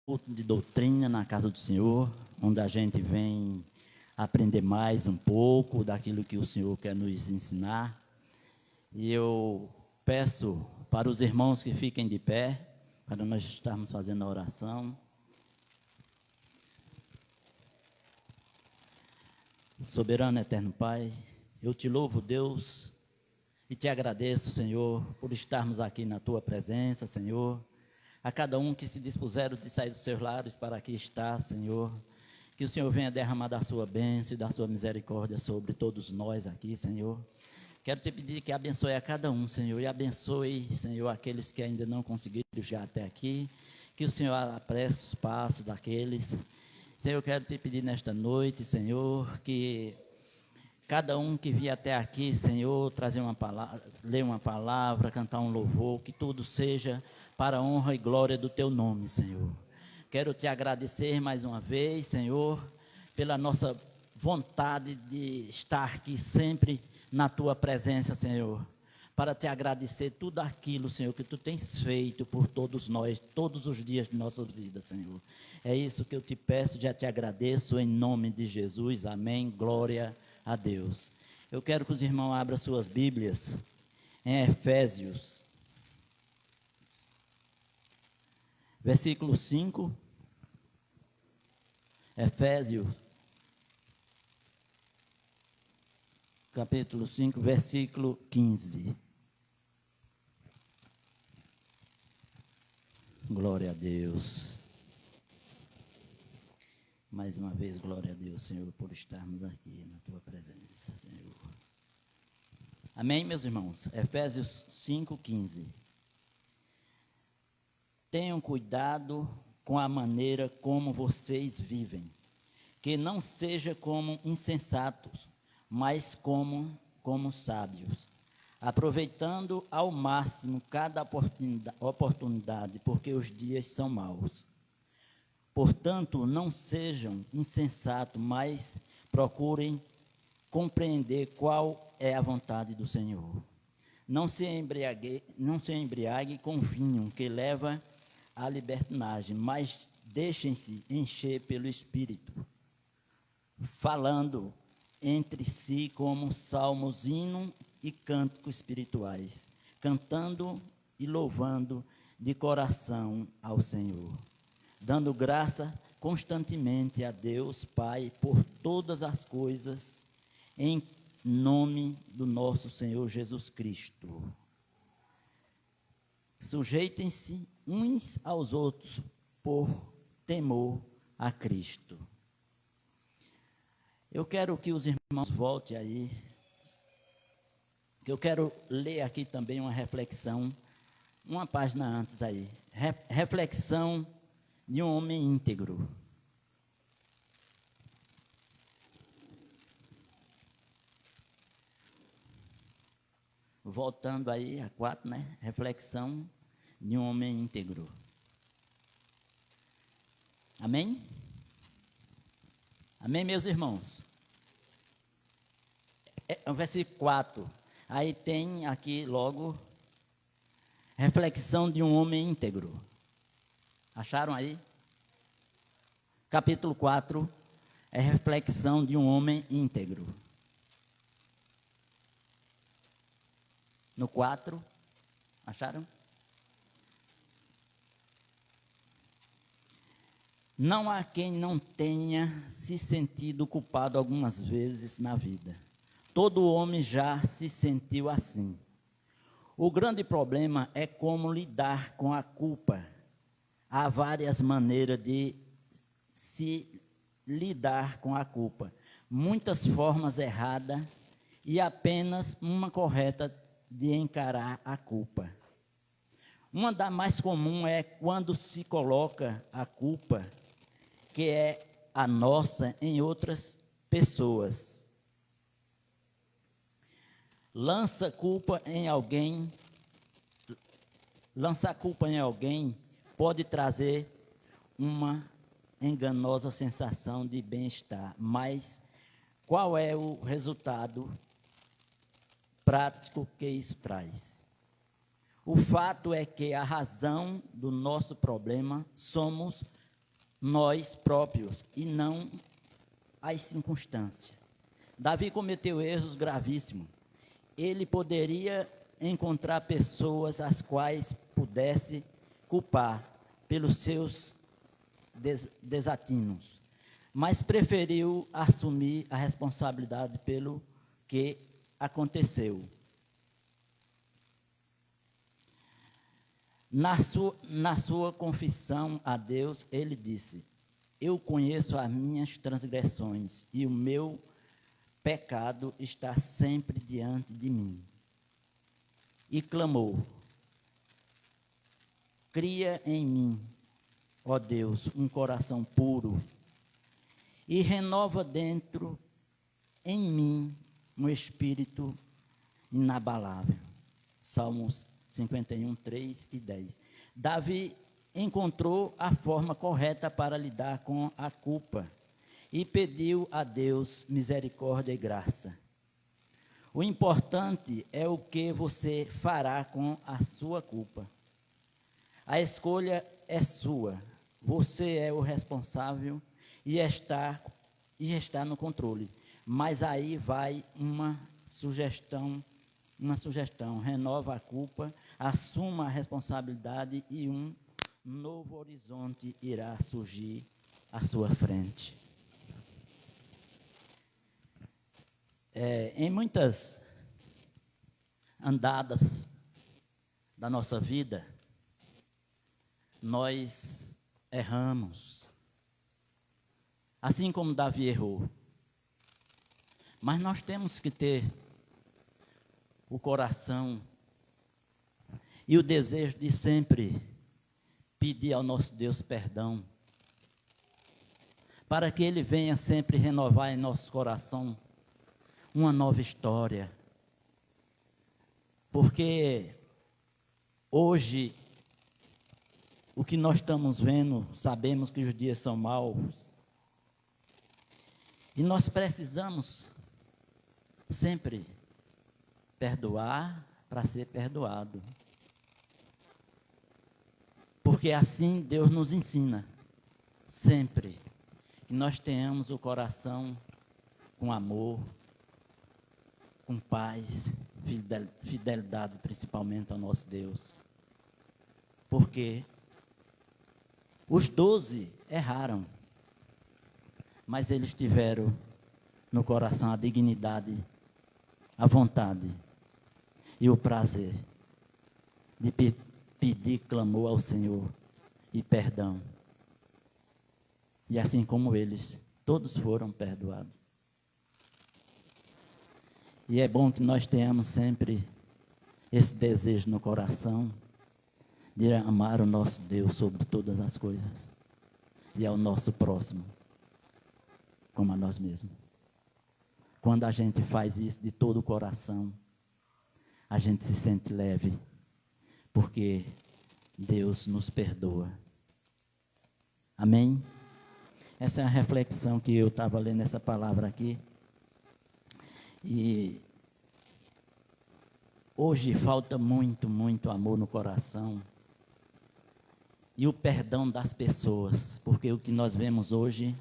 culto de doutrina na casa do Senhor, onde a gente vem aprender mais um pouco daquilo que o Senhor quer nos ensinar. E eu peço para os irmãos que fiquem de pé, para nós estarmos fazendo a oração. Soberano eterno Pai, eu te louvo, Deus, e te agradeço, Senhor, por estarmos aqui na tua presença, Senhor. A cada um que se dispuseram de sair dos seus lares para aqui estar, Senhor, que o Senhor venha derramar da sua bênção e da sua misericórdia sobre todos nós aqui, Senhor. Quero te pedir que abençoe a cada um, Senhor, e abençoe, Senhor, aqueles que ainda não conseguiram chegar até aqui, que o Senhor apresse os passos daqueles. Senhor, eu quero te pedir nesta noite, Senhor, que cada um que vier até aqui, Senhor, trazer uma palavra, ler uma palavra, cantar um louvor, que tudo seja para a honra e glória do teu nome, Senhor. Quero te agradecer mais uma vez, Senhor, pela nossa vontade de estar aqui sempre na tua presença, Senhor, para te agradecer tudo aquilo, Senhor, que tu tens feito por todos nós, todos os dias de nossas vidas, Senhor. É isso que eu te peço, já te agradeço em nome de Jesus, amém, glória a Deus. Eu quero que os irmãos abram suas Bíblias em Efésios, versículo 5, Efésios, capítulo 5, versículo 15. Glória a Deus. Mais uma vez, glória a Deus, Senhor, por estarmos aqui na tua presença, Senhor. Amém, meus irmãos? Efésios 5, 15. Tenham cuidado com a maneira como vocês vivem, que não seja como insensatos, mas como sábios, aproveitando ao máximo cada oportunidade, porque os dias são maus. Portanto, não sejam insensatos, mas procurem compreender qual é a vontade do Senhor. Não se embriague com vinho, que leva à libertinagem, mas deixem-se encher pelo Espírito, falando entre si como salmos, hinos e cânticos espirituais, cantando e louvando de coração ao Senhor, dando graça constantemente a Deus Pai por todas as coisas, em nome do nosso Senhor Jesus Cristo. Sujeitem-se uns aos outros por temor a Cristo. Eu quero que os irmãos voltem aí, que eu quero ler aqui também uma reflexão, uma página antes aí, reflexão de um homem íntegro. Voltando aí a 4, né? Reflexão de um homem íntegro. Amém? Amém, meus irmãos? É o versículo 4. Aí tem aqui logo, reflexão de um homem íntegro. Acharam aí? Capítulo 4 é reflexão de um homem íntegro. No 4, acharam? Não há quem não tenha se sentido culpado algumas vezes na vida. Todo homem já se sentiu assim. O grande problema é como lidar com a culpa. Há várias maneiras de se lidar com a culpa. Muitas formas erradas e apenas uma correta de encarar a culpa. Uma das mais comuns é quando se coloca a culpa, que é a nossa, em outras pessoas. Lançar culpa em alguém pode trazer uma enganosa sensação de bem-estar, mas qual é o resultado prático que isso traz? O fato é que a razão do nosso problema somos nós próprios e não as circunstâncias. Davi cometeu erros gravíssimos. Ele poderia encontrar pessoas as quais pudesse culpar pelos seus desatinos, mas preferiu assumir a responsabilidade pelo que aconteceu. Na sua confissão a Deus, ele disse: eu conheço as minhas transgressões e o meu pecado está sempre diante de mim. E clamou: cria em mim, ó Deus, um coração puro e renova dentro em mim um espírito inabalável. Salmos 51, 3 e 10. Davi encontrou a forma correta para lidar com a culpa e pediu a Deus misericórdia e graça. O importante é o que você fará com a sua culpa. A escolha é sua. Você é o responsável e está no controle. Mas aí vai uma sugestão. Renova a culpa, assuma a responsabilidade e um novo horizonte irá surgir à sua frente. Em muitas andadas da nossa vida, nós erramos, assim como Davi errou. Mas nós temos que ter o coração e o desejo de sempre pedir ao nosso Deus perdão, para que Ele venha sempre renovar em nosso coração uma nova história. Porque hoje, o que nós estamos vendo, sabemos que os dias são maus, e nós precisamos sempre perdoar para ser perdoado. Porque assim Deus nos ensina, sempre, que nós tenhamos o coração com amor, com paz, fidelidade principalmente ao nosso Deus. Porque os 12 erraram, mas eles tiveram no coração a dignidade, a vontade e o prazer de pedir clamor ao Senhor e perdão. E assim como eles, todos foram perdoados. E é bom que nós tenhamos sempre esse desejo no coração de amar o nosso Deus sobre todas as coisas e ao nosso próximo, como a nós mesmos. Quando a gente faz isso de todo o coração, a gente se sente leve, porque Deus nos perdoa. Amém? Essa é a reflexão que eu estava lendo essa palavra aqui. E hoje falta muito, muito amor no coração e o perdão das pessoas, porque o que nós vemos hoje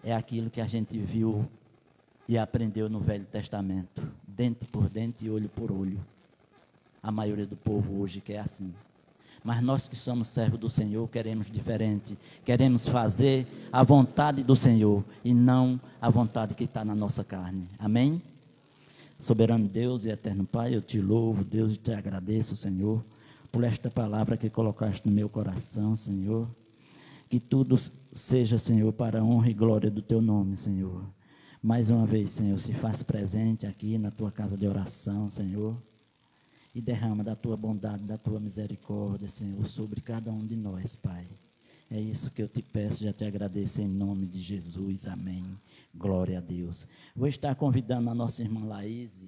é aquilo que a gente viu e aprendeu no Velho Testamento, dente por dente e olho por olho. A maioria do povo hoje quer assim. Mas nós que somos servos do Senhor queremos diferente. Queremos fazer a vontade do Senhor e não a vontade que está na nossa carne. Amém? Soberano Deus e eterno Pai, eu te louvo, Deus, e te agradeço, Senhor, por esta palavra que colocaste no meu coração, Senhor. Que tudo seja, Senhor, para a honra e glória do teu nome, Senhor. Mais uma vez, Senhor, se faz presente aqui na tua casa de oração, Senhor. E derrama da tua bondade, da tua misericórdia, Senhor, sobre cada um de nós, Pai. É isso que eu te peço, já te agradeço em nome de Jesus, amém. Glória a Deus. Vou estar convidando a nossa irmã Laís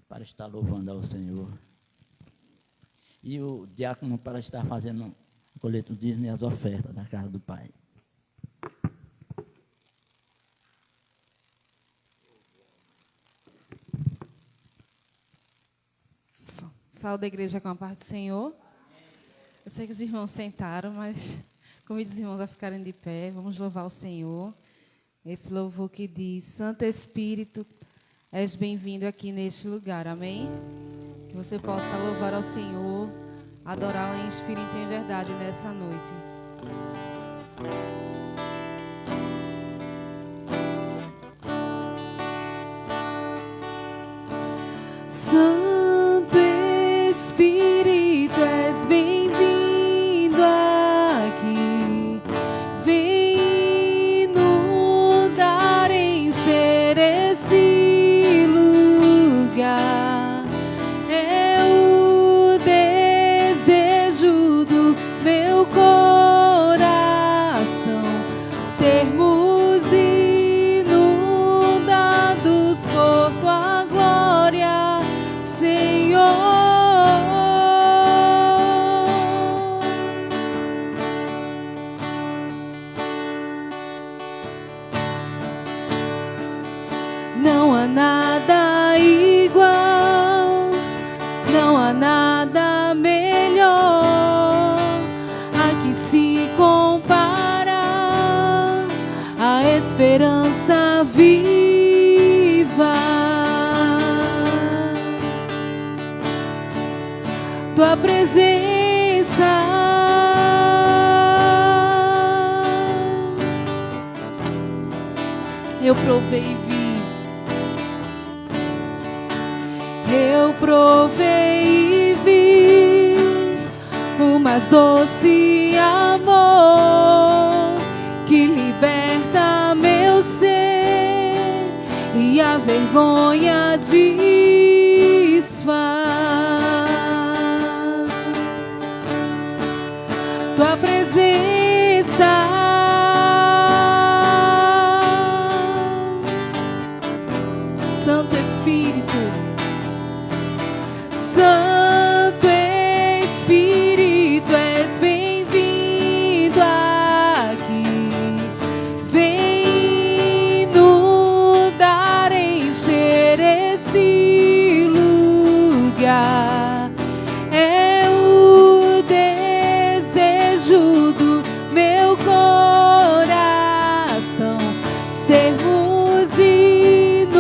para estar louvando ao Senhor. E o diácono para estar fazendo o colete do dízimo e as ofertas da casa do Pai. Saúde a igreja com a paz do Senhor. Eu sei que os irmãos sentaram, mas Convido os irmãos a ficarem de pé. Vamos louvar o Senhor. Esse louvor que diz: Santo Espírito, és bem-vindo aqui neste lugar. Amém? Que você possa louvar ao Senhor, adorá-lo em espírito e em verdade nessa noite. Santo Espírito, és bem-vindo aqui. Vem inundar, encher esse lugar. É o desejo do meu coração sermos inundados por tua glória, Senhor. Não há nada igual, não há nada melhor a que se compara a esperança viva. Tua presença eu provei e vi. Eu provei e vi o mais doce amor que liberta meu ser e a vergonha desfaz. Tua presença Santo Espírito, Santo Espírito, és bem-vindo aqui. Vem inundar, encher esse lugar. É o desejo do meu coração sermos inundados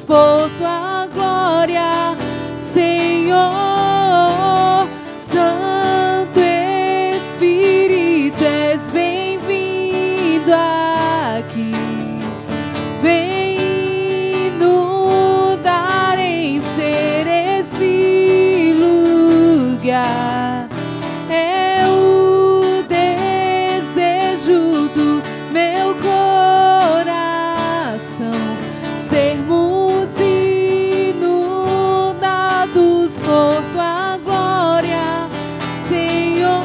por tua glória, Senhor. Santo Espírito, és bem-vindo aqui. Vem inundar, encher esse lugar. É o desejo do meu coração sermos inundados por tua glória, Senhor.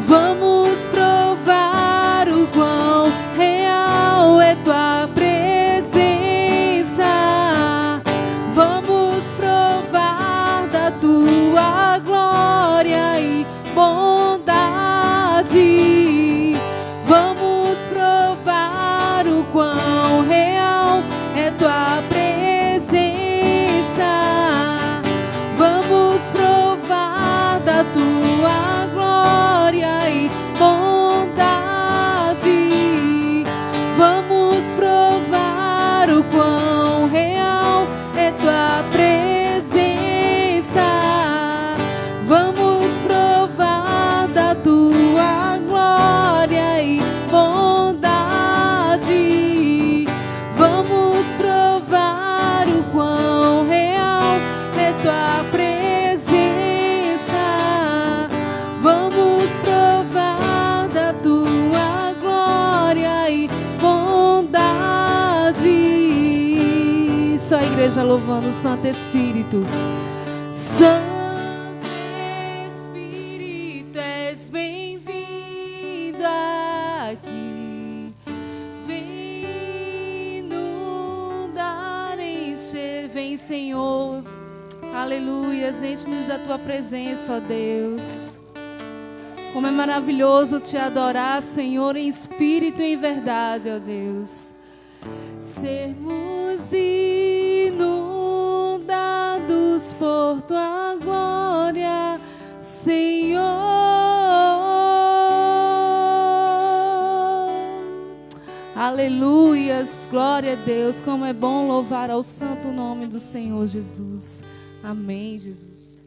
Vamos provar o quão real é tua presença. Vamos provar da tua glória e bondade. Vamos provar o quão real é tua presença. Vamos provar da tua glória e bondade. Vamos provar o quão real é tua presença. Vamos provar da tua glória e bondade. Vamos provar o quão real é tua presença. Vamos provar da tua glória e bondade. Só a igreja louvando o Santo Espírito. Santo Espírito, és bem-vindo aqui. Vem inundar, encher. Vem, Senhor. Aleluia. Enche-nos da tua presença, ó Deus. Como é maravilhoso te adorar, Senhor, em espírito e em verdade, ó Deus. sermos inundados por tua glória, Senhor. Aleluias, glória a Deus, como é bom louvar ao santo nome do Senhor Jesus. Amém, Jesus.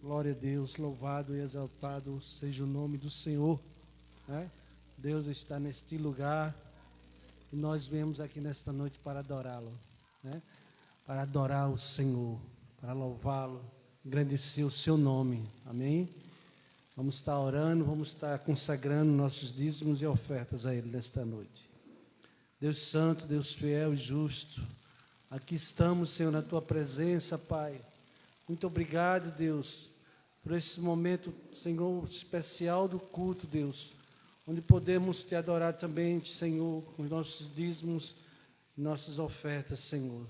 Glória a Deus, louvado e exaltado seja o nome do Senhor, né? Deus está neste lugar e nós viemos aqui nesta noite para adorá-lo, né? Para adorar o Senhor, para louvá-lo, engrandecer o seu nome, amém? Vamos estar orando, vamos estar consagrando nossos dízimos e ofertas a Ele nesta noite. Deus santo, Deus fiel e justo, aqui estamos, Senhor, na Tua presença, Pai. Muito obrigado, Deus, por esse momento, Senhor, especial do culto, Deus, onde podemos Te adorar também, Senhor, com os nossos dízimos e nossas ofertas, Senhor.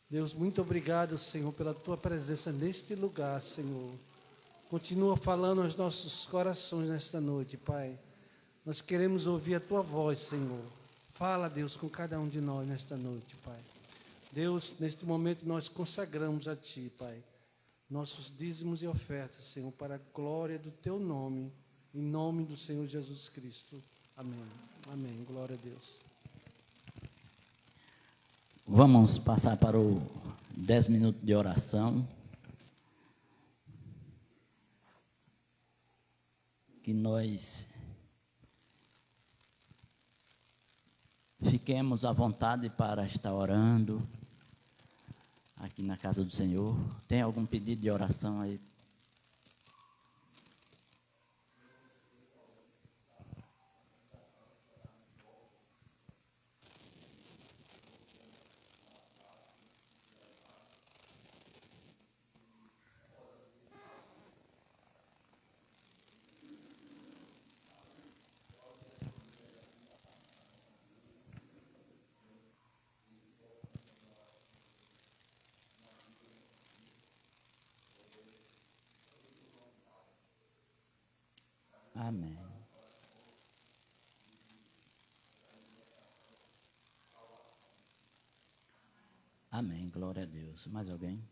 Deus, muito obrigado, Senhor, pela Tua presença neste lugar, Senhor. Continua falando aos nossos corações nesta noite, Pai. Nós queremos ouvir a Tua voz, Senhor. Fala, Deus, com cada um de nós nesta noite, Pai. Deus, neste momento nós consagramos a Ti, Pai, nossos dízimos e ofertas, Senhor, para a glória do Teu nome, em nome do Senhor Jesus Cristo. Amém. Amém. Glória a Deus. Vamos passar para o 10 minutos de oração. Que nós fiquemos à vontade para estar orando aqui na casa do Senhor. Tem algum pedido de oração aí? Amém. Amém, glória a Deus. Mais alguém?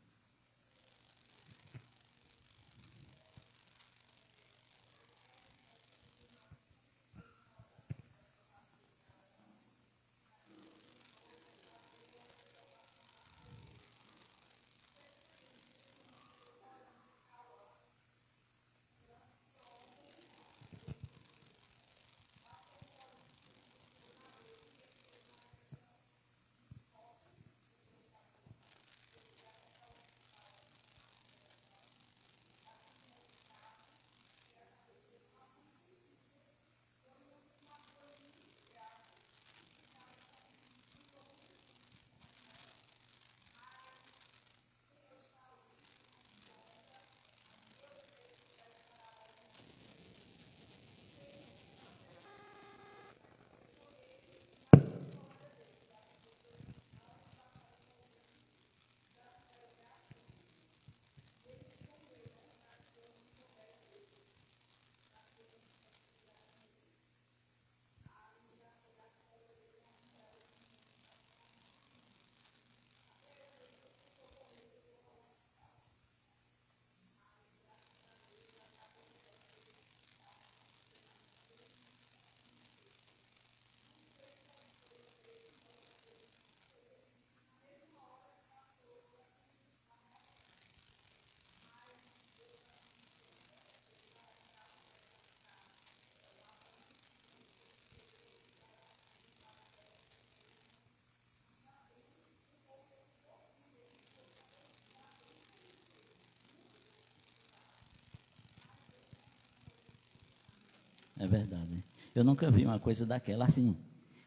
É verdade. Eu nunca vi uma coisa daquela assim.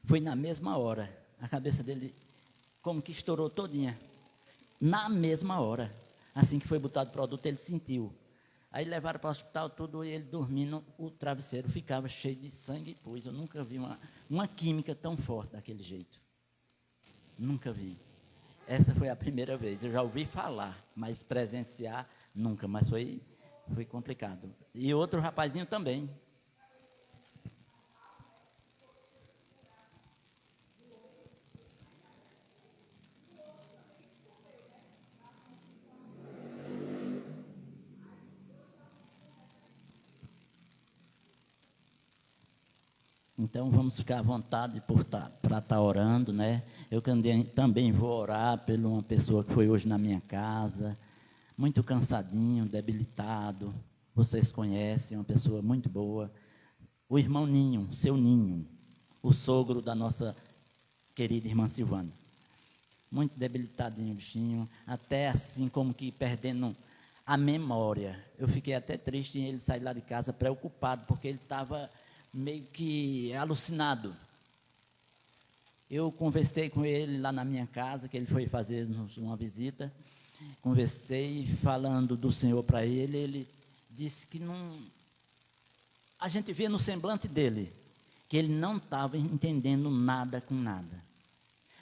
Foi na mesma hora. A cabeça dele como que estourou todinha. Na mesma hora. Assim que foi botado o produto, ele sentiu. Aí levaram para o hospital tudo e ele dormindo, o travesseiro ficava cheio de sangue e pus. Eu nunca vi uma química tão forte daquele jeito. Nunca vi. Essa foi a primeira vez. Eu já ouvi falar, mas presenciar nunca. Mas foi complicado. E outro rapazinho também. Então vamos ficar à vontade para estar orando, né? Eu também vou orar por uma pessoa que foi hoje na minha casa, muito cansadinho, debilitado. Vocês conhecem, uma pessoa muito boa. O irmão Ninho, seu Ninho, o sogro da nossa querida irmã Silvana. Muito debilitadinho o bichinho, até assim como que perdendo a memória. Eu fiquei até triste em ele sair lá de casa preocupado, porque ele estava meio que alucinado. Eu conversei com ele lá na minha casa, que ele foi fazer-nos uma visita. Conversei falando do Senhor para ele. Ele disse que não... A gente via no semblante dele que ele não estava entendendo nada com nada.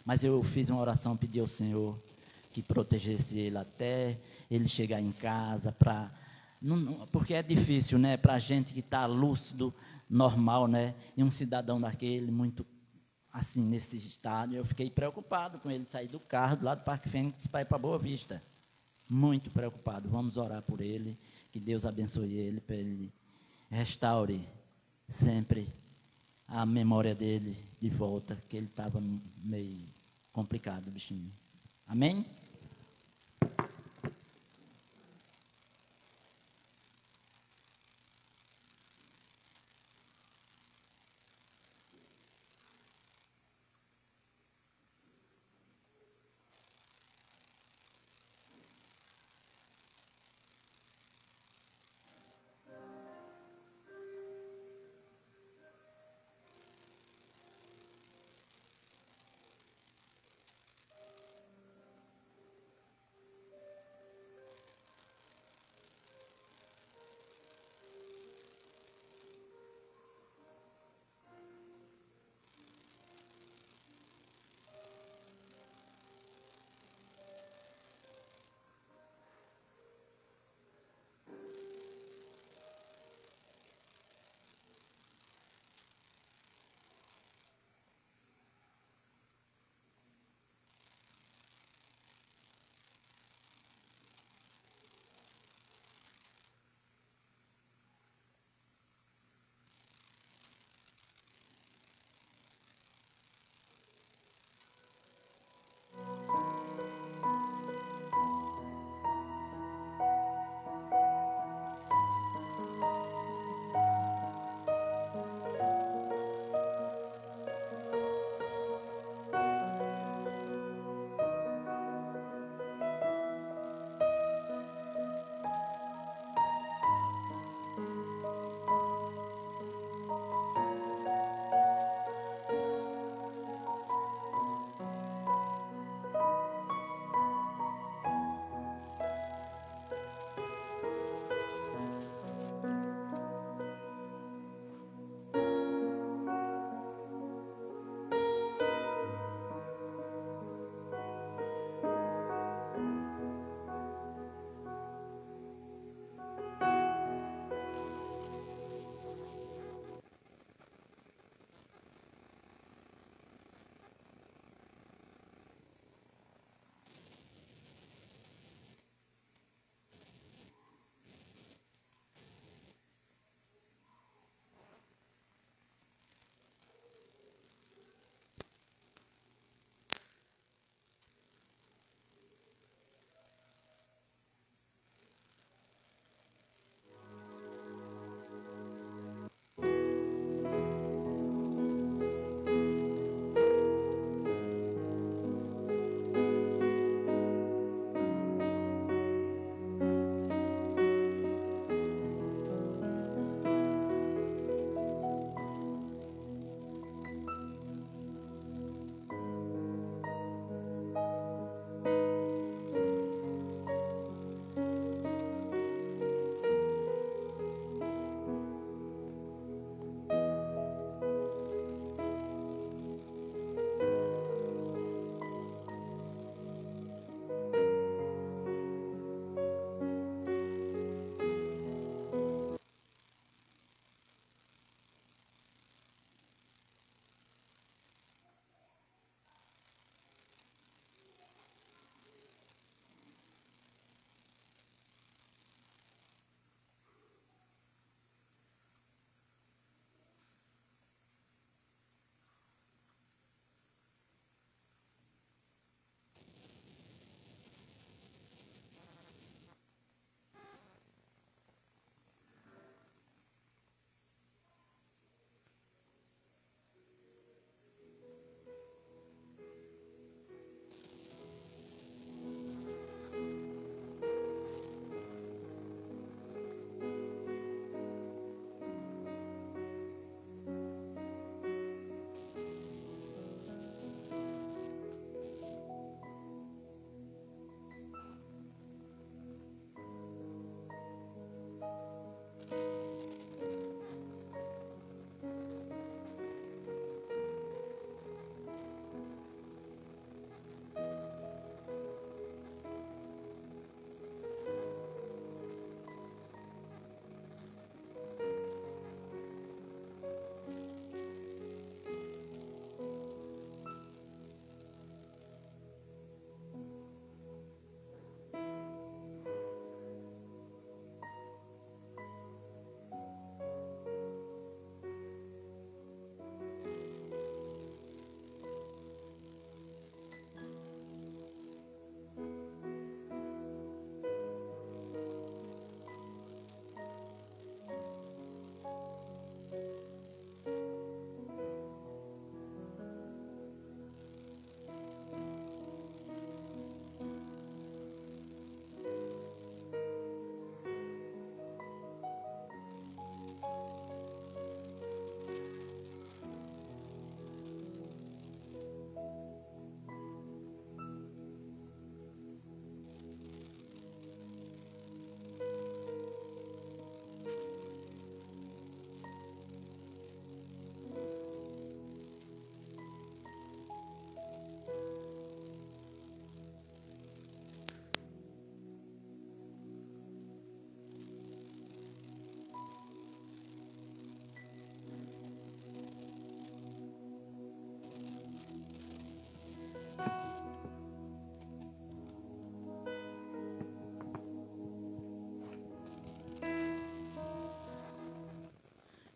Mas eu fiz uma oração, pedi ao Senhor que protegesse ele até ele chegar em casa, porque é difícil, né, para a gente que está lúcido, normal, né, e um cidadão daquele, muito assim, nesse estado. Eu fiquei preocupado com ele sair do carro, do lado do Parque Fênix, para ir para Boa Vista. Muito preocupado. Vamos orar por ele, que Deus abençoe ele, para ele restaure sempre a memória dele de volta, que ele estava meio complicado, bichinho. Amém?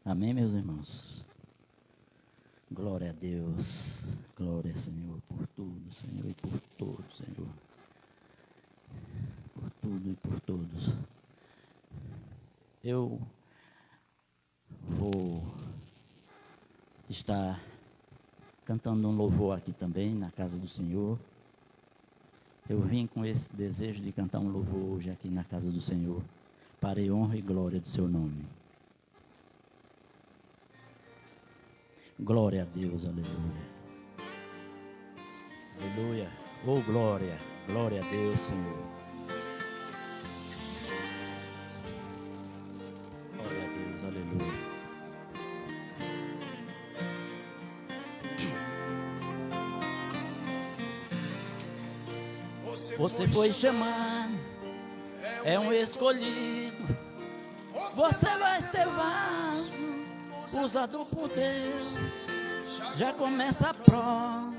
Amém, meus irmãos? Glória a Deus. Glória, Senhor, por tudo, Senhor, e por todos, Senhor. Por tudo e por todos. Eu vou estar cantando um louvor aqui também, na casa do Senhor. Eu vim com esse desejo de cantar um louvor hoje aqui na casa do Senhor, para a honra e glória do seu nome. Glória a Deus, aleluia. Aleluia. Oh, glória. Glória a Deus, Senhor. Glória a Deus, aleluia. Você foi chamado, é um escolhido. Você vai ser vaso, usado por Deus. Já começa a prova,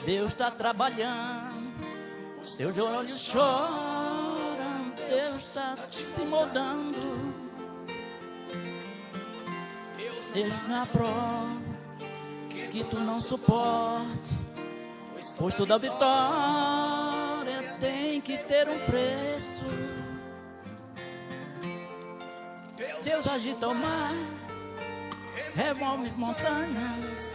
Deus está trabalhando. Teus olhos choram, Deus está te moldando. Deus na prova que tu não suporte, pois toda vitória tem que ter um preço. Deus agita o mar, remove montanhas.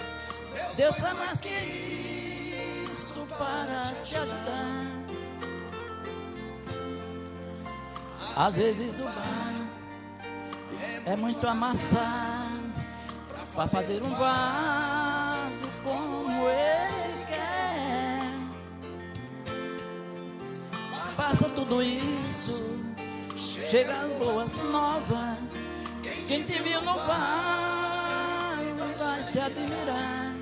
Deus faz mais que isso para te ajudar. Às vezes o barro é muito amassado para fazer um vaso como ele quer. Passa tudo isso, chega as boas novas. Quem te viu no vale vai se admirar.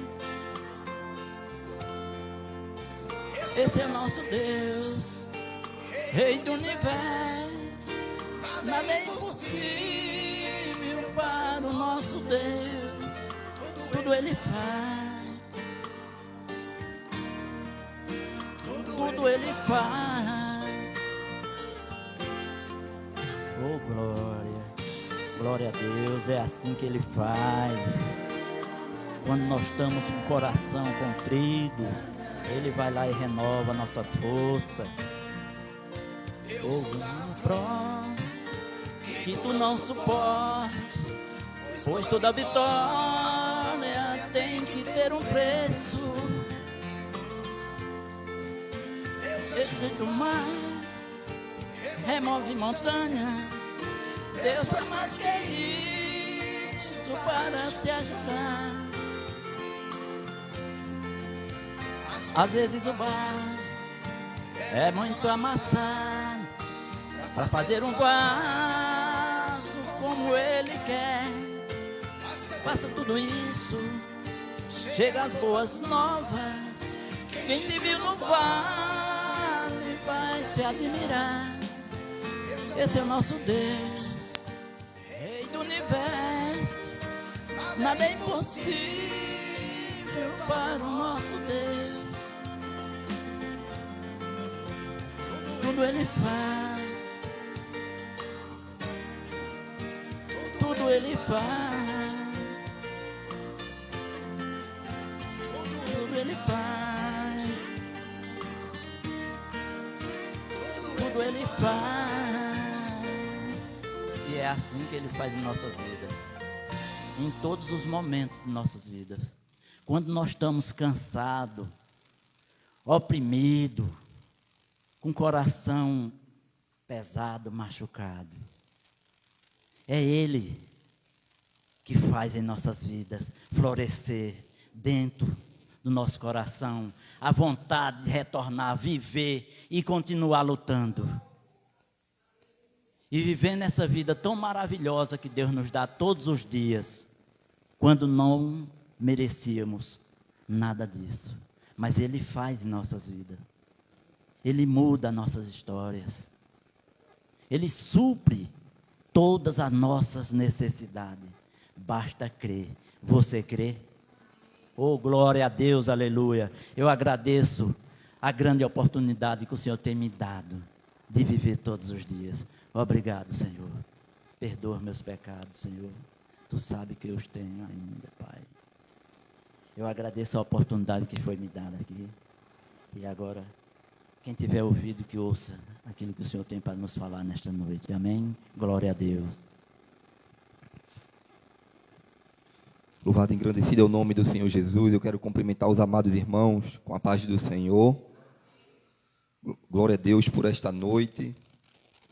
Esse é nosso Deus, Rei do universo. Nada é impossível para o nosso Deus. Tudo Ele faz. Tudo Ele faz. Oh, glória. Glória a Deus, é assim que Ele faz. Quando nós estamos com o coração contrito, Ele vai lá e renova nossas forças. Oh, prova que tu não suporte, pois toda vitória tem que ter um preço. Deixa do mar, remove montanhas. Deus é mais que isso para te ajudar. Às vezes o barro é muito amassado para fazer um vaso como Ele quer. Passa tudo isso, chega as boas novas. Quem te viu no vale vai se admirar. Esse é o nosso Deus, Rei do universo. Nada é impossível para o nosso Deus. Tudo Ele faz. Tudo Ele faz. Tudo Ele faz. Tudo Ele faz. E é assim que Ele faz em nossas vidas. Em todos os momentos de nossas vidas. Quando nós estamos cansados, oprimidos, com o coração pesado, machucado. É Ele que faz em nossas vidas florescer dentro do nosso coração a vontade de retornar, viver e continuar lutando. E viver nessa vida tão maravilhosa que Deus nos dá todos os dias, quando não merecíamos nada disso. Mas Ele faz em nossas vidas. Ele muda nossas histórias. Ele supre todas as nossas necessidades. Basta crer. Você crê? Oh, glória a Deus, aleluia. Eu agradeço a grande oportunidade que o Senhor tem me dado de viver todos os dias. Obrigado, Senhor. Perdoa meus pecados, Senhor. Tu sabe que eu os tenho ainda, Pai. Eu agradeço a oportunidade que foi me dada aqui. E agora, quem tiver ouvido, que ouça aquilo que o Senhor tem para nos falar nesta noite. Amém? Glória a Deus. Louvado e engrandecido é o nome do Senhor Jesus. Eu quero cumprimentar os amados irmãos com a paz do Senhor. Glória a Deus por esta noite,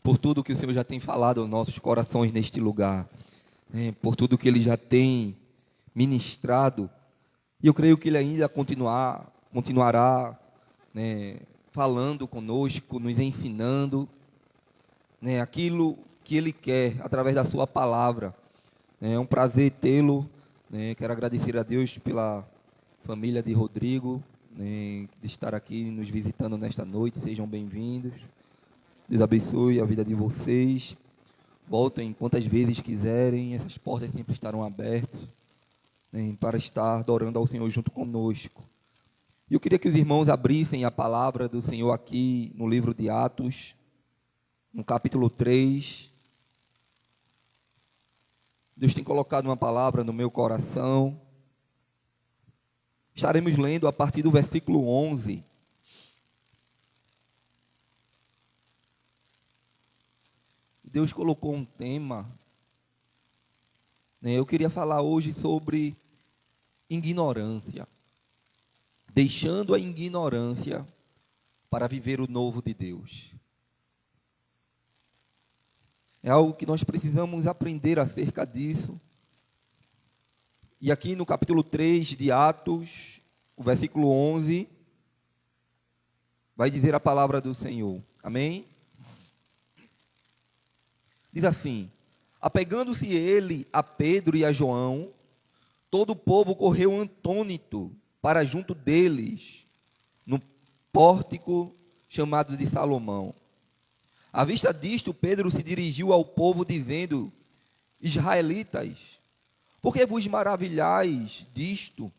por tudo que o Senhor já tem falado aos nossos corações neste lugar, por tudo que Ele já tem ministrado. E eu creio que Ele ainda continuará falando conosco, nos ensinando aquilo que Ele quer através da sua palavra. É um prazer tê-lo. Quero agradecer a Deus pela família de Rodrigo, de estar aqui nos visitando nesta noite. Sejam bem-vindos. Deus abençoe a vida de vocês. Voltem quantas vezes quiserem. Essas portas sempre estarão abertas para estar adorando ao Senhor junto conosco. E eu queria que os irmãos abrissem a palavra do Senhor aqui no livro de Atos, no capítulo 3. Deus tem colocado uma palavra no meu coração. Estaremos lendo a partir do versículo 11. Deus colocou um tema. Eu queria falar hoje sobre ignorância. Deixando a ignorância para viver o novo de Deus. É algo que nós precisamos aprender acerca disso. E aqui no capítulo 3 de Atos, o versículo 11, vai dizer a palavra do Senhor. Amém? Diz assim: apegando-se ele a Pedro e a João, todo o povo correu atônito para junto deles, no pórtico chamado de Salomão. À vista disto, Pedro se dirigiu ao povo, dizendo: israelitas, por que vos maravilhais disto?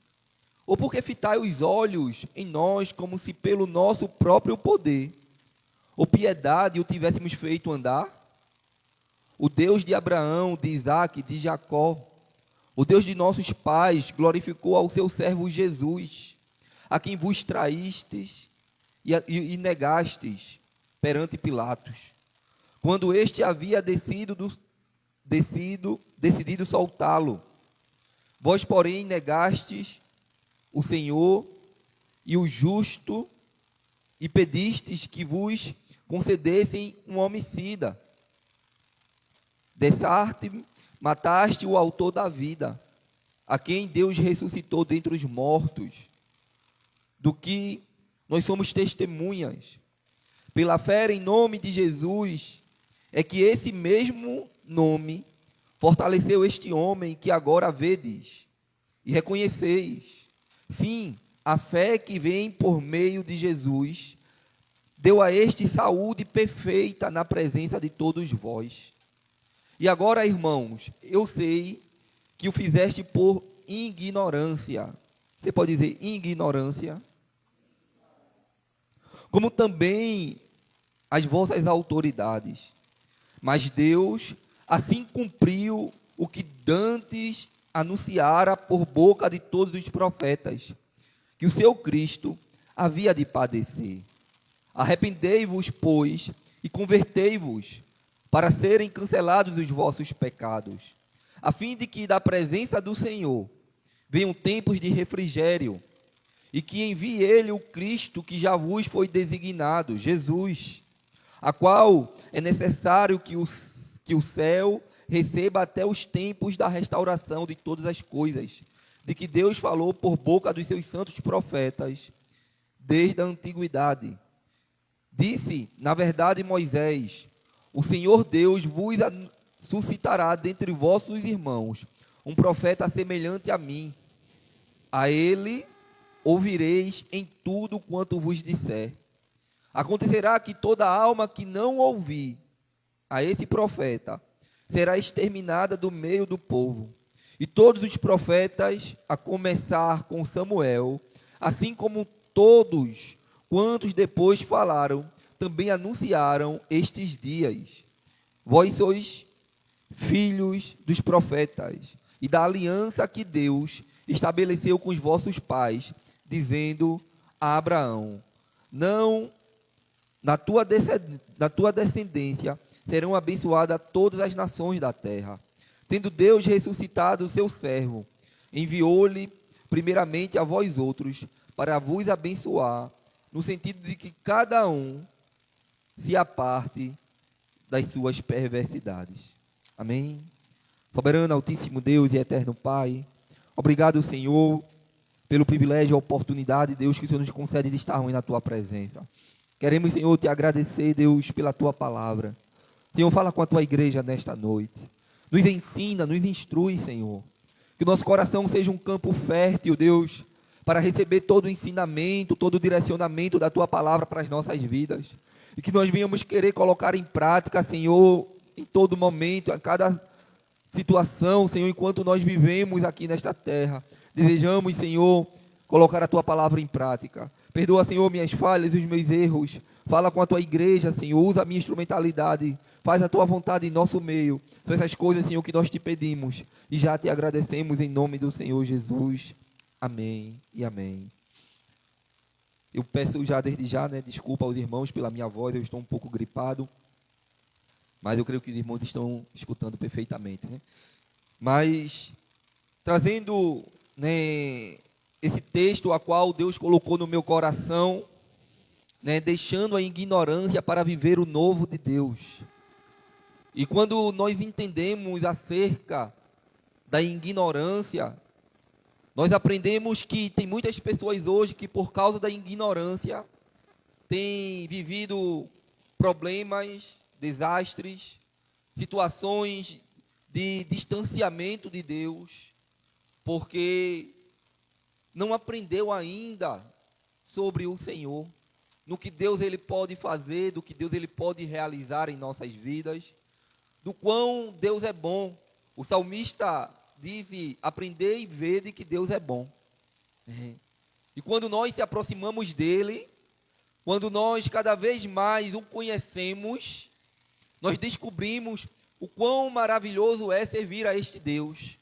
Ou por que fitai os olhos em nós, como se pelo nosso próprio poder ou piedade o tivéssemos feito andar? O Deus de Abraão, de Isaque, de Jacó, o Deus de nossos pais, glorificou ao seu servo Jesus, a quem vos traístes e negastes perante Pilatos, quando este havia decidido soltá-lo. Vós, porém, negastes o Senhor e o justo, e pedistes que vos concedessem um homicida. Dessarte, mataste o autor da vida, a quem Deus ressuscitou dentre os mortos, do que nós somos testemunhas. Pela fé em nome de Jesus, é que esse mesmo nome fortaleceu este homem que agora vedes e reconheceis. Sim, a fé que vem por meio de Jesus deu a este saúde perfeita na presença de todos vós. E agora, irmãos, eu sei que o fizeste por ignorância. Você pode dizer ignorância? Como também as vossas autoridades. Mas Deus assim cumpriu o que dantes anunciara por boca de todos os profetas, que o seu Cristo havia de padecer. Arrependei-vos, pois, e convertei-vos, para serem cancelados os vossos pecados, a fim de que da presença do Senhor venham tempos de refrigério, e que envie Ele o Cristo que já vos foi designado, Jesus, a qual é necessário que o céu receba até os tempos da restauração de todas as coisas, de que Deus falou por boca dos seus santos profetas, desde a antiguidade. Disse, na verdade, Moisés: o Senhor Deus vos suscitará dentre vossos irmãos um profeta semelhante a mim. A ele ouvireis em tudo quanto vos disser. Acontecerá que toda alma que não ouvir a esse profeta será exterminada do meio do povo. E todos os profetas, a começar com Samuel, assim como todos quantos depois falaram, também anunciaram estes dias. Vós sois filhos dos profetas e da aliança que Deus estabeleceu com os vossos pais, dizendo a Abraão: não, na tua descendência serão abençoadas todas as nações da terra. Tendo Deus ressuscitado o seu servo, enviou-lhe primeiramente a vós outros, para vos abençoar, no sentido de que cada um se aparte das suas perversidades. Amém? Soberano, Altíssimo Deus e Eterno Pai, obrigado, Senhor, pelo privilégio e a oportunidade, Deus, que o Senhor nos concede de estarmos na Tua presença. Queremos, Senhor, te agradecer, Deus, pela Tua palavra. Senhor, fala com a Tua igreja nesta noite. Nos ensina, nos instrui, Senhor. Que o nosso coração seja um campo fértil, Deus, para receber todo o ensinamento, todo o direcionamento da Tua palavra para as nossas vidas. E que nós venhamos querer colocar em prática, Senhor, em todo momento, a cada situação, Senhor, enquanto nós vivemos aqui nesta terra. Desejamos, Senhor, colocar a Tua palavra em prática. Perdoa, Senhor, minhas falhas e os meus erros. Fala com a Tua igreja, Senhor. Usa a minha instrumentalidade. Faz a Tua vontade em nosso meio. São essas coisas, Senhor, que nós te pedimos. E já te agradecemos em nome do Senhor Jesus. Amém e amém. Eu peço já desde já, desculpa aos irmãos pela minha voz. Eu estou um pouco gripado. Mas eu creio que os irmãos estão escutando perfeitamente. Mas, trazendo esse texto a qual Deus colocou no meu coração, deixando a ignorância para viver o novo de Deus. E quando nós entendemos acerca da ignorância, nós aprendemos que tem muitas pessoas hoje que, por causa da ignorância, têm vivido problemas, desastres, situações de distanciamento de Deus, porque não aprendeu ainda sobre o Senhor, no que Deus ele pode fazer, do que Deus ele pode realizar em nossas vidas, do quão Deus é bom. O salmista diz: aprendei e vede que Deus é bom. E quando nós se aproximamos dele, quando nós cada vez mais o conhecemos, nós descobrimos o quão maravilhoso é servir a este Deus.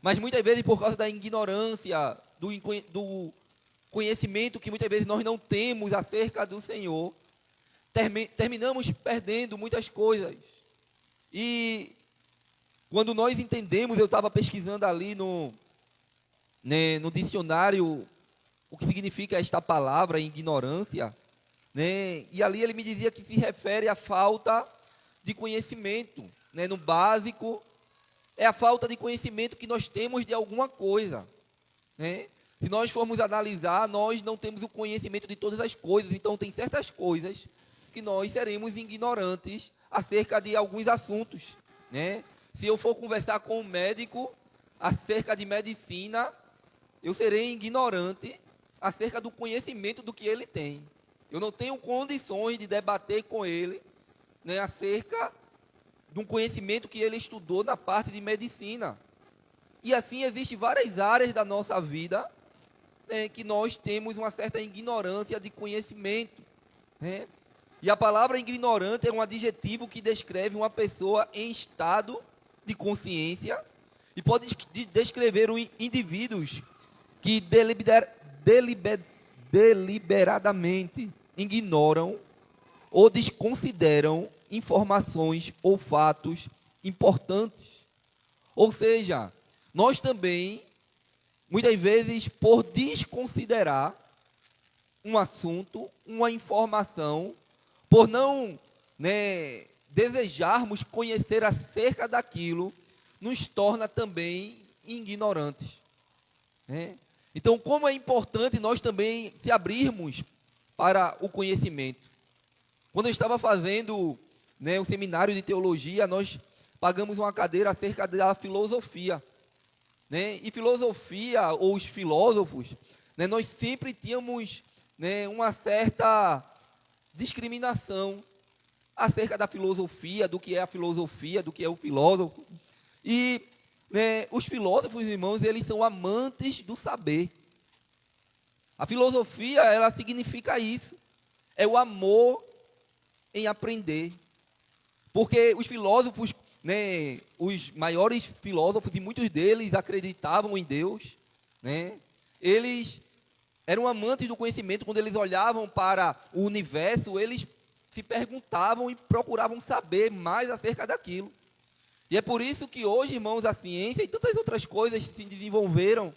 Mas muitas vezes, por causa da ignorância, do conhecimento que muitas vezes nós não temos acerca do Senhor, terminamos perdendo muitas coisas. E quando nós entendemos, eu estava pesquisando ali no dicionário o que significa esta palavra, ignorância, e ali ele me dizia que se refere à falta de conhecimento, no básico, é a falta de conhecimento que nós temos de alguma coisa, Se nós formos analisar, nós não temos o conhecimento de todas as coisas, então tem certas coisas que nós seremos ignorantes acerca de alguns assuntos, Se eu for conversar com um médico acerca de medicina, eu serei ignorante acerca do conhecimento do que ele tem. Eu não tenho condições de debater com ele, acerca de um conhecimento que ele estudou na parte de medicina. E assim existem várias áreas da nossa vida, que nós temos uma certa ignorância de conhecimento, E a palavra ignorante é um adjetivo que descreve uma pessoa em estado de consciência e pode descrever indivíduos que deliberadamente ignoram ou desconsideram informações ou fatos importantes. Ou seja, nós também, muitas vezes, por desconsiderar um assunto, uma informação, por não desejarmos conhecer acerca daquilo, nos torna também ignorantes. Então, como é importante nós também se abrirmos para o conhecimento. Quando eu estava fazendo um seminário de teologia, nós pagamos uma cadeira acerca da filosofia. E filosofia, ou os filósofos, nós sempre tínhamos uma certa discriminação acerca da filosofia, do que é a filosofia, do que é o filósofo. E os filósofos, irmãos, eles são amantes do saber. A filosofia, ela significa isso. É o amor em aprender. Porque os filósofos, né, os maiores filósofos, e muitos deles acreditavam em Deus, né? Eles eram amantes do conhecimento. Quando eles olhavam para o universo, eles se perguntavam e procuravam saber mais acerca daquilo. E é por isso que hoje, irmãos, a ciência e tantas outras coisas se desenvolveram,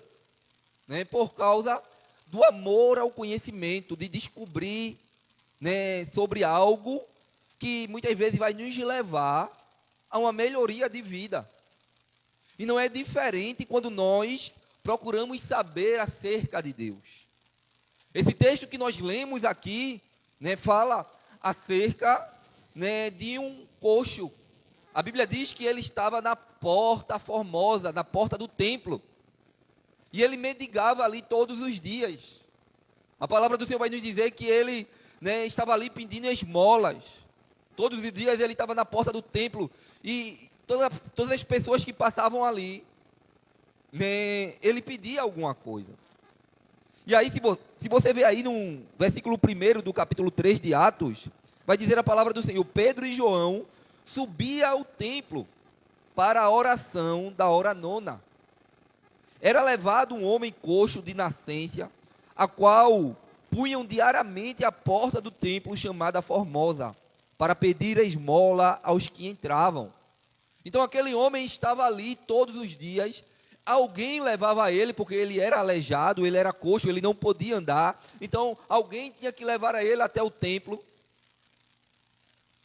né, por causa do amor ao conhecimento, de descobrir, né, sobre algo que muitas vezes vai nos levar a uma melhoria de vida. E não é diferente quando nós procuramos saber acerca de Deus. Esse texto que nós lemos aqui, né, fala acerca, né, de um coxo. A Bíblia diz que ele estava na porta formosa, na porta do templo. E ele mendigava ali todos os dias. A palavra do Senhor vai nos dizer que ele, né, estava ali pedindo esmolas. Todos os dias ele estava na porta do templo. E todas as pessoas que passavam ali, né, ele pedia alguma coisa. E aí, se você ver aí no versículo 1 do capítulo 3 de Atos, vai dizer a palavra do Senhor: Pedro e João subiam ao templo para a oração da hora nona. Era levado um homem coxo de nascença, a qual punham diariamente à porta do templo chamada Formosa, para pedir esmola aos que entravam. Então aquele homem estava ali todos os dias. Alguém levava ele, porque ele era aleijado, ele era coxo, ele não podia andar. Então alguém tinha que levar ele até o templo.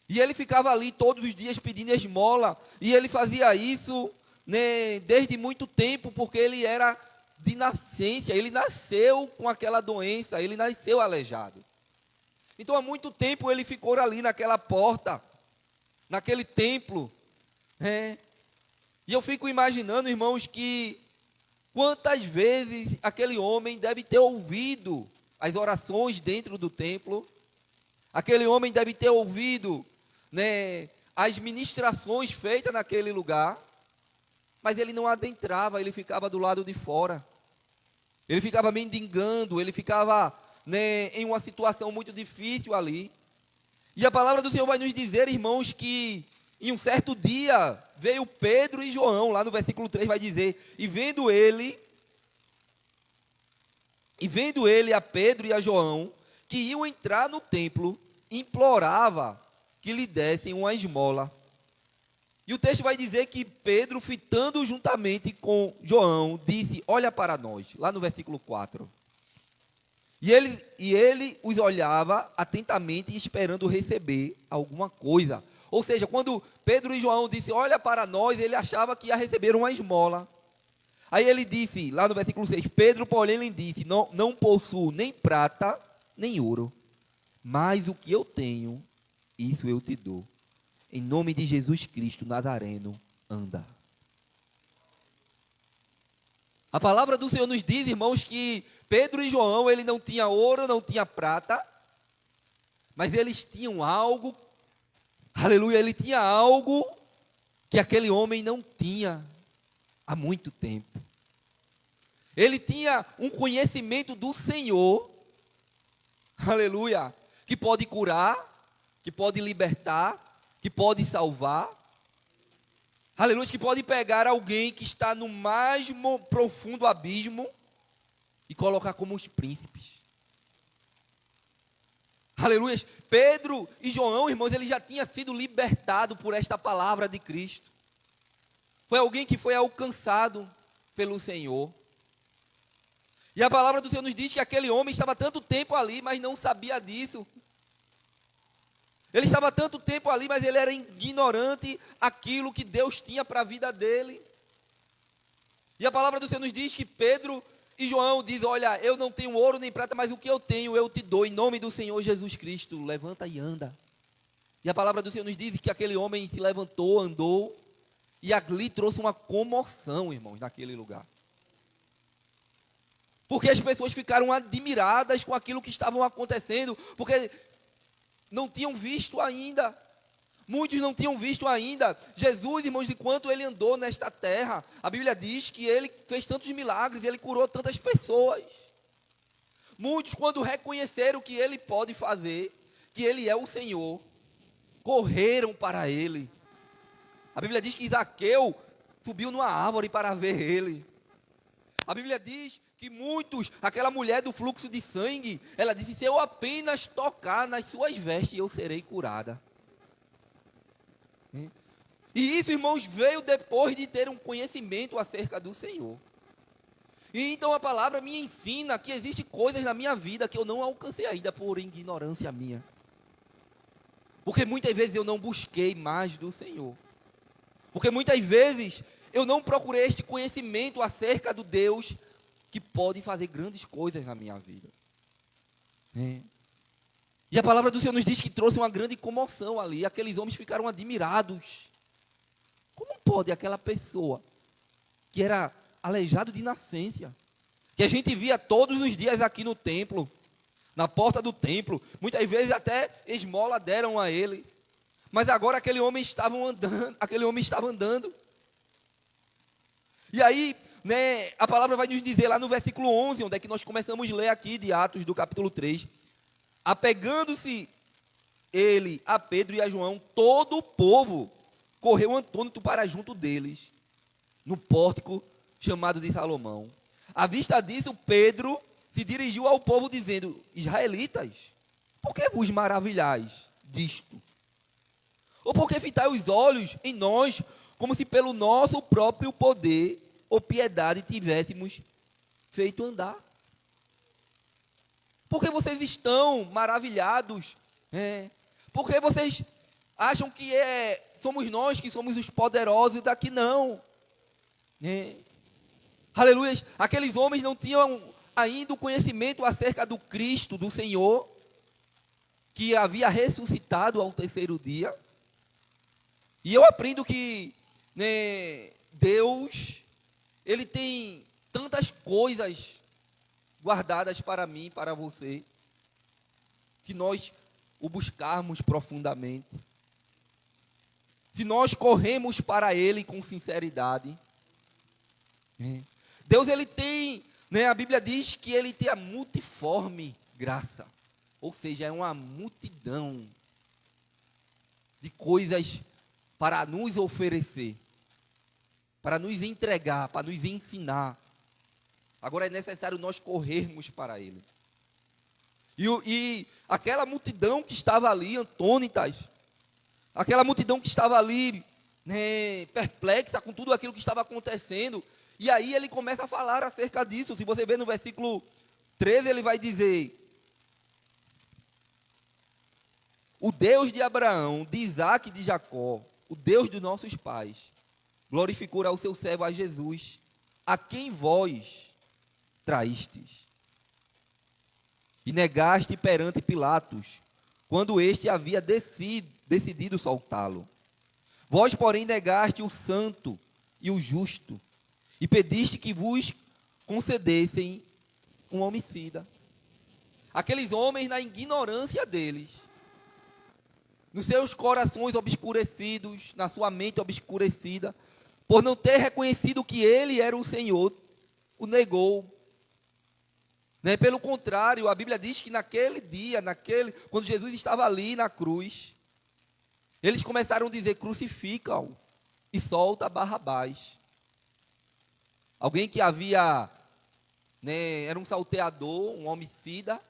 E ele ficava ali todos os dias pedindo esmola. E ele fazia isso, né, desde muito tempo, porque ele era de nascença. Ele nasceu com aquela doença, ele nasceu aleijado. Então há muito tempo ele ficou ali naquela porta, naquele templo, né? E eu fico imaginando, irmãos, que quantas vezes aquele homem deve ter ouvido as orações dentro do templo. Aquele homem deve ter ouvido, né, as ministrações feitas naquele lugar. Mas ele não adentrava, ele ficava do lado de fora. Ele ficava mendigando, ele ficava, né, em uma situação muito difícil ali. E a palavra do Senhor vai nos dizer, irmãos, que em um certo dia veio Pedro e João, lá no versículo 3 vai dizer, e vendo ele a Pedro e a João, que iam entrar no templo, implorava que lhe dessem uma esmola. E o texto vai dizer que Pedro, fitando juntamente com João, disse: olha para nós, lá no versículo 4. E ele os olhava atentamente, esperando receber alguma coisa. Ou seja, quando Pedro e João disse: olha para nós, ele achava que ia receber uma esmola. Aí ele disse, lá no versículo 6, Pedro, porém, lhe disse: não possuo nem prata, nem ouro, mas o que eu tenho, isso eu te dou. Em nome de Jesus Cristo Nazareno, anda. A palavra do Senhor nos diz, irmãos, que Pedro e João, ele não tinha ouro, não tinha prata, mas eles tinham algo, aleluia, ele tinha algo que aquele homem não tinha há muito tempo. Ele tinha um conhecimento do Senhor, aleluia, que pode curar, que pode libertar, que pode salvar, aleluia, que pode pegar alguém que está no mais profundo abismo e colocar como os príncipes. Aleluia. Pedro e João, irmãos, ele já tinha sido libertado por esta palavra de Cristo. Foi alguém que foi alcançado pelo Senhor. E a palavra do Senhor nos diz que aquele homem estava tanto tempo ali, mas não sabia disso. Ele estava tanto tempo ali, mas ele era ignorante aquilo que Deus tinha para a vida dele. E a palavra do Senhor nos diz que Pedro e João dizem: olha, eu não tenho ouro nem prata, mas o que eu tenho eu te dou, em nome do Senhor Jesus Cristo, levanta e anda. E a palavra do Senhor nos diz que aquele homem se levantou, andou, e ali trouxe uma comoção, irmãos, naquele lugar. Porque as pessoas ficaram admiradas com aquilo que estava acontecendo, porque não tinham visto ainda. Muitos não tinham visto ainda. Jesus, irmãos, enquanto ele andou nesta terra, a Bíblia diz que ele fez tantos milagres, ele curou tantas pessoas. Muitos, quando reconheceram que ele pode fazer, que ele é o Senhor, correram para ele. A Bíblia diz que Zaqueu subiu numa árvore para ver ele. A Bíblia diz que muitos, aquela mulher do fluxo de sangue, ela disse: se eu apenas tocar nas suas vestes, eu serei curada. E isso, irmãos, veio depois de ter um conhecimento acerca do Senhor. E então a palavra me ensina que existem coisas na minha vida que eu não alcancei ainda por ignorância minha. Porque muitas vezes eu não busquei mais do Senhor. Porque muitas vezes eu não procurei este conhecimento acerca do Deus que pode fazer grandes coisas na minha vida. E a palavra do Senhor nos diz que trouxe uma grande comoção ali. Aqueles homens ficaram admirados. Como pode aquela pessoa que era aleijado de nascença, que a gente via todos os dias aqui no templo, na porta do templo, muitas vezes até esmola deram a ele, mas agora aquele homem estava andando. E aí, a palavra vai nos dizer lá no versículo 11, onde é que nós começamos a ler aqui de Atos do capítulo 3, apegando-se ele a Pedro e a João, todo o povo correu antônito para junto deles, no pórtico chamado de Salomão. À vista disso, Pedro se dirigiu ao povo dizendo: israelitas, por que vos maravilhais disto? Ou por que fitai os olhos em nós, como se pelo nosso próprio poder ou piedade tivéssemos feito andar? Por que vocês estão maravilhados? Por que vocês acham que somos nós que somos os poderosos daqui? Não. Aleluia. Aqueles homens não tinham ainda o conhecimento acerca do Cristo, do Senhor, que havia ressuscitado ao terceiro dia. E eu aprendo que Deus, Ele tem tantas coisas guardadas para mim, para você, se nós o buscarmos profundamente, se nós corremos para Ele com sinceridade. Deus, Ele tem, a Bíblia diz que Ele tem a multiforme graça, ou seja, é uma multidão de coisas para nos oferecer, para nos entregar, para nos ensinar. Agora é necessário nós corrermos para Ele. E aquela multidão que estava ali, antônitas, aquela multidão que estava ali, perplexa com tudo aquilo que estava acontecendo. E aí ele começa a falar acerca disso. Se você ver no versículo 13, ele vai dizer: o Deus de Abraão, de Isaque e de Jacó, o Deus dos nossos pais, glorificou ao seu servo a Jesus, a quem vós traístes e negaste perante Pilatos, quando este havia decidido soltá-lo. Vós, porém, negaste o santo e o justo, e pediste que vos concedessem um homicida. Aqueles homens, na ignorância deles, nos seus corações obscurecidos, na sua mente obscurecida, por não ter reconhecido que Ele era o Senhor, o negou. Pelo contrário, a Bíblia diz que naquele dia, quando Jesus estava ali na cruz, eles começaram a dizer: crucifica-o e solta Barrabás. Alguém que havia, era um salteador, um homicida,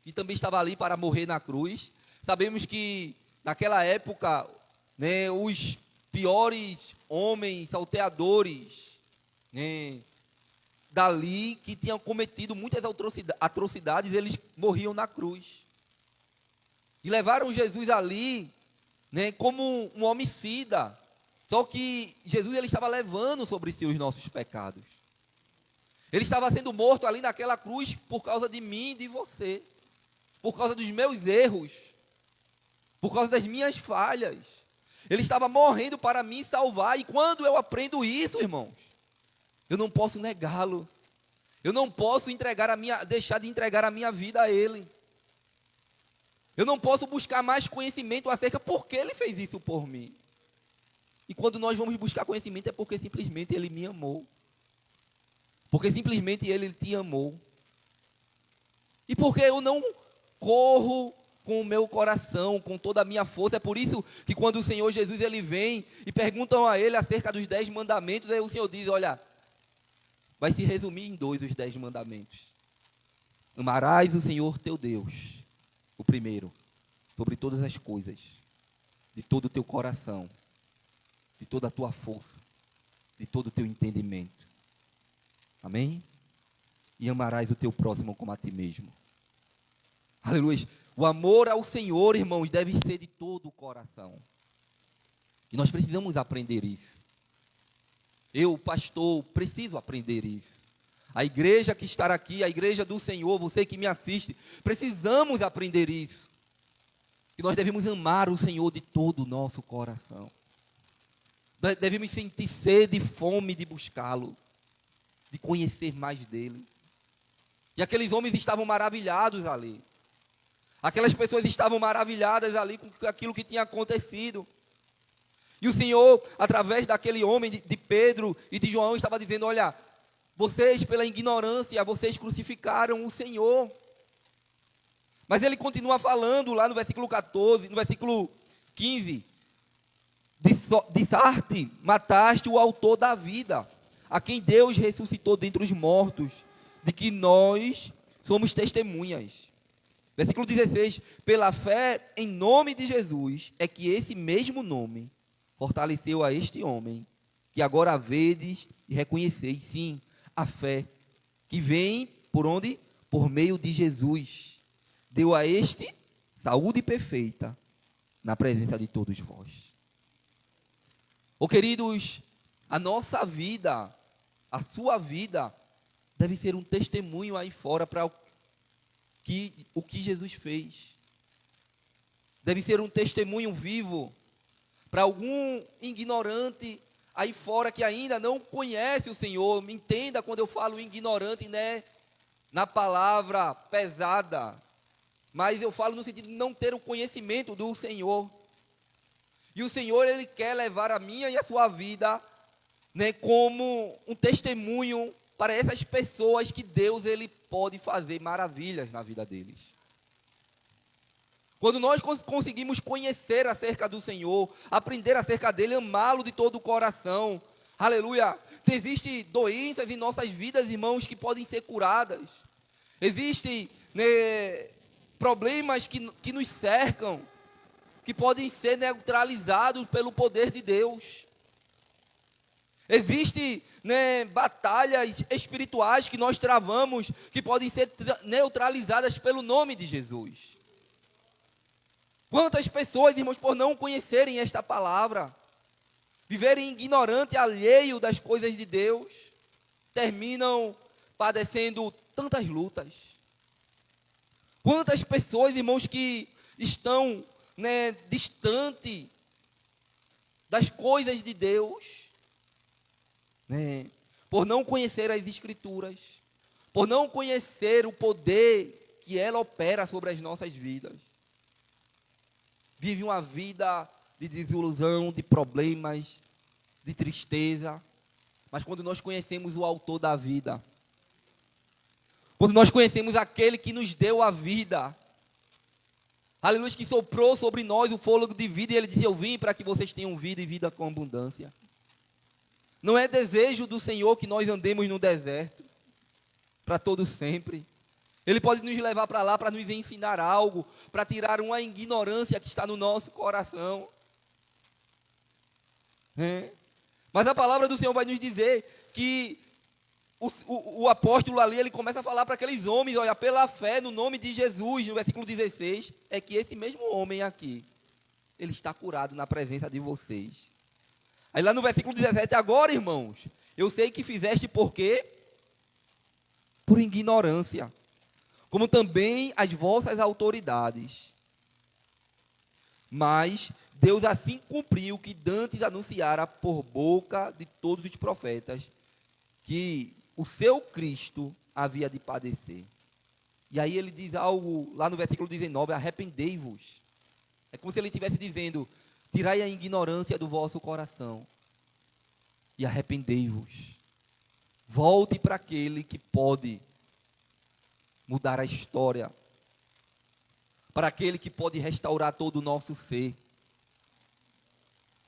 que também estava ali para morrer na cruz. Sabemos que naquela época, os piores homens salteadores, dali, que tinham cometido muitas atrocidades, eles morriam na cruz. E levaram Jesus ali, como um homicida. Só que Jesus, ele estava levando sobre si os nossos pecados. Ele estava sendo morto ali naquela cruz por causa de mim e de você. Por causa dos meus erros. Por causa das minhas falhas. Ele estava morrendo para me salvar. E quando eu aprendo isso, irmãos, eu não posso negá-lo. Eu não posso deixar de entregar a minha vida a Ele. Eu não posso buscar mais conhecimento acerca por que Ele fez isso por mim. E quando nós vamos buscar conhecimento é porque simplesmente Ele me amou. Porque simplesmente Ele te amou. E porque eu não corro com o meu coração, com toda a minha força. É por isso que quando o Senhor Jesus ele vem e perguntam a ele acerca dos 10 mandamentos, aí o Senhor diz, olha, vai se resumir em 2 os 10 mandamentos. Amarás o Senhor teu Deus, o primeiro, sobre todas as coisas, de todo o teu coração, de toda a tua força, de todo o teu entendimento. Amém? E amarás o teu próximo como a ti mesmo. Aleluia. O amor ao Senhor, irmãos, deve ser de todo o coração. E nós precisamos aprender isso. Eu, pastor, preciso aprender isso. A igreja que está aqui, a igreja do Senhor, você que me assiste, precisamos aprender isso. Que nós devemos amar o Senhor de todo o nosso coração. Devemos sentir sede e fome de buscá-lo, de conhecer mais dele. E aqueles homens estavam maravilhados ali. Aquelas pessoas estavam maravilhadas ali com aquilo que tinha acontecido. E o Senhor, através daquele homem de Pedro e de João, estava dizendo, olha, vocês pela ignorância, vocês crucificaram o Senhor. Mas ele continua falando lá no versículo 14, no versículo 15. Dissarte, mataste o autor da vida, a quem Deus ressuscitou dentre os mortos, de que nós somos testemunhas. Versículo 16, pela fé em nome de Jesus, é que esse mesmo nome fortaleceu a este homem, que agora vedes e reconheceis, sim, a fé, que vem por onde? Por meio de Jesus. Deu a este saúde perfeita, na presença de todos vós. Oh, queridos, a nossa vida, a sua vida, deve ser um testemunho aí fora para o que Jesus fez. Deve ser um testemunho vivo para algum ignorante aí fora que ainda não conhece o Senhor. Me entenda quando eu falo ignorante, né, na palavra pesada, mas eu falo no sentido de não ter o conhecimento do Senhor. E o Senhor, Ele quer levar a minha e a sua vida, né, como um testemunho para essas pessoas que Deus, Ele pode fazer maravilhas na vida deles. Quando nós conseguimos conhecer acerca do Senhor, aprender acerca dEle, amá-lo de todo o coração, aleluia, existem doenças em nossas vidas, irmãos, que podem ser curadas. Existem, né, problemas que nos cercam, que podem ser neutralizados pelo poder de Deus. Existem, né, batalhas espirituais que nós travamos, que podem ser neutralizadas pelo nome de Jesus. Quantas pessoas, irmãos, por não conhecerem esta palavra, viverem ignorante, alheio das coisas de Deus, terminam padecendo tantas lutas. Quantas pessoas, irmãos, que estão, né, distante das coisas de Deus, né, por não conhecer as Escrituras, por não conhecer o poder que ela opera sobre as nossas vidas, vive uma vida de desilusão, de problemas, de tristeza. Mas quando nós conhecemos o autor da vida, quando nós conhecemos aquele que nos deu a vida, aleluia, que soprou sobre nós o fôlego de vida, e Ele disse, eu vim para que vocês tenham vida e vida com abundância. Não é desejo do Senhor que nós andemos no deserto, para todo sempre. Ele pode nos levar para lá para nos ensinar algo, para tirar uma ignorância que está no nosso coração. Mas a palavra do Senhor vai nos dizer que o apóstolo ali, ele começa a falar para aqueles homens, olha, pela fé no nome de Jesus, no versículo 16, é que esse mesmo homem aqui, ele está curado na presença de vocês. Aí lá no versículo 17, agora, irmãos, eu sei que fizeste por quê? Por ignorância, como também as vossas autoridades. Mas Deus assim cumpriu que dantes anunciara por boca de todos os profetas que o seu Cristo havia de padecer. E aí ele diz algo lá no versículo 19, arrependei-vos. É como se ele estivesse dizendo, tirai a ignorância do vosso coração e arrependei-vos. Volte para aquele que pode mudar a história. A para aquele que pode restaurar todo o nosso ser.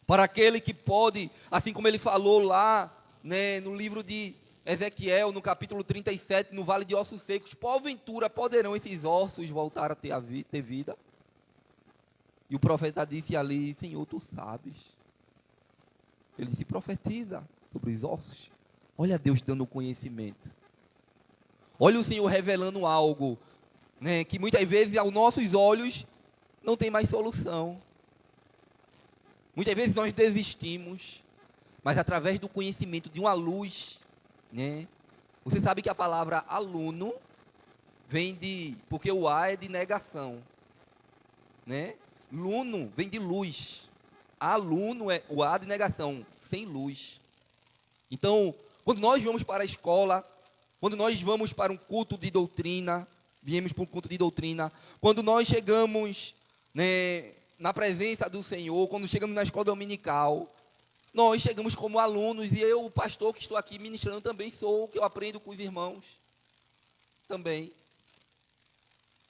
Para aquele que pode, assim como ele falou lá, né, no livro de Ezequiel, no capítulo 37, no vale de ossos secos, porventura poderão esses ossos voltar a ter vida? E o profeta disse ali, Senhor, tu sabes. Ele disse, profetiza sobre os ossos. Olha Deus dando conhecimento. Olha o Senhor revelando algo, né, que muitas vezes aos nossos olhos não tem mais solução. Muitas vezes nós desistimos, mas através do conhecimento de uma luz, né? Você sabe que a palavra aluno vem de, porque o A é de negação, né? Luno vem de luz. Aluno é o A de negação, sem luz. Então, quando nós vamos para a escola, quando nós vamos para um culto de doutrina, viemos para um culto de doutrina, quando nós chegamos, né, na presença do Senhor, quando chegamos na escola dominical, nós chegamos como alunos, e eu, o pastor que estou aqui ministrando, também sou, que eu aprendo com os irmãos, também.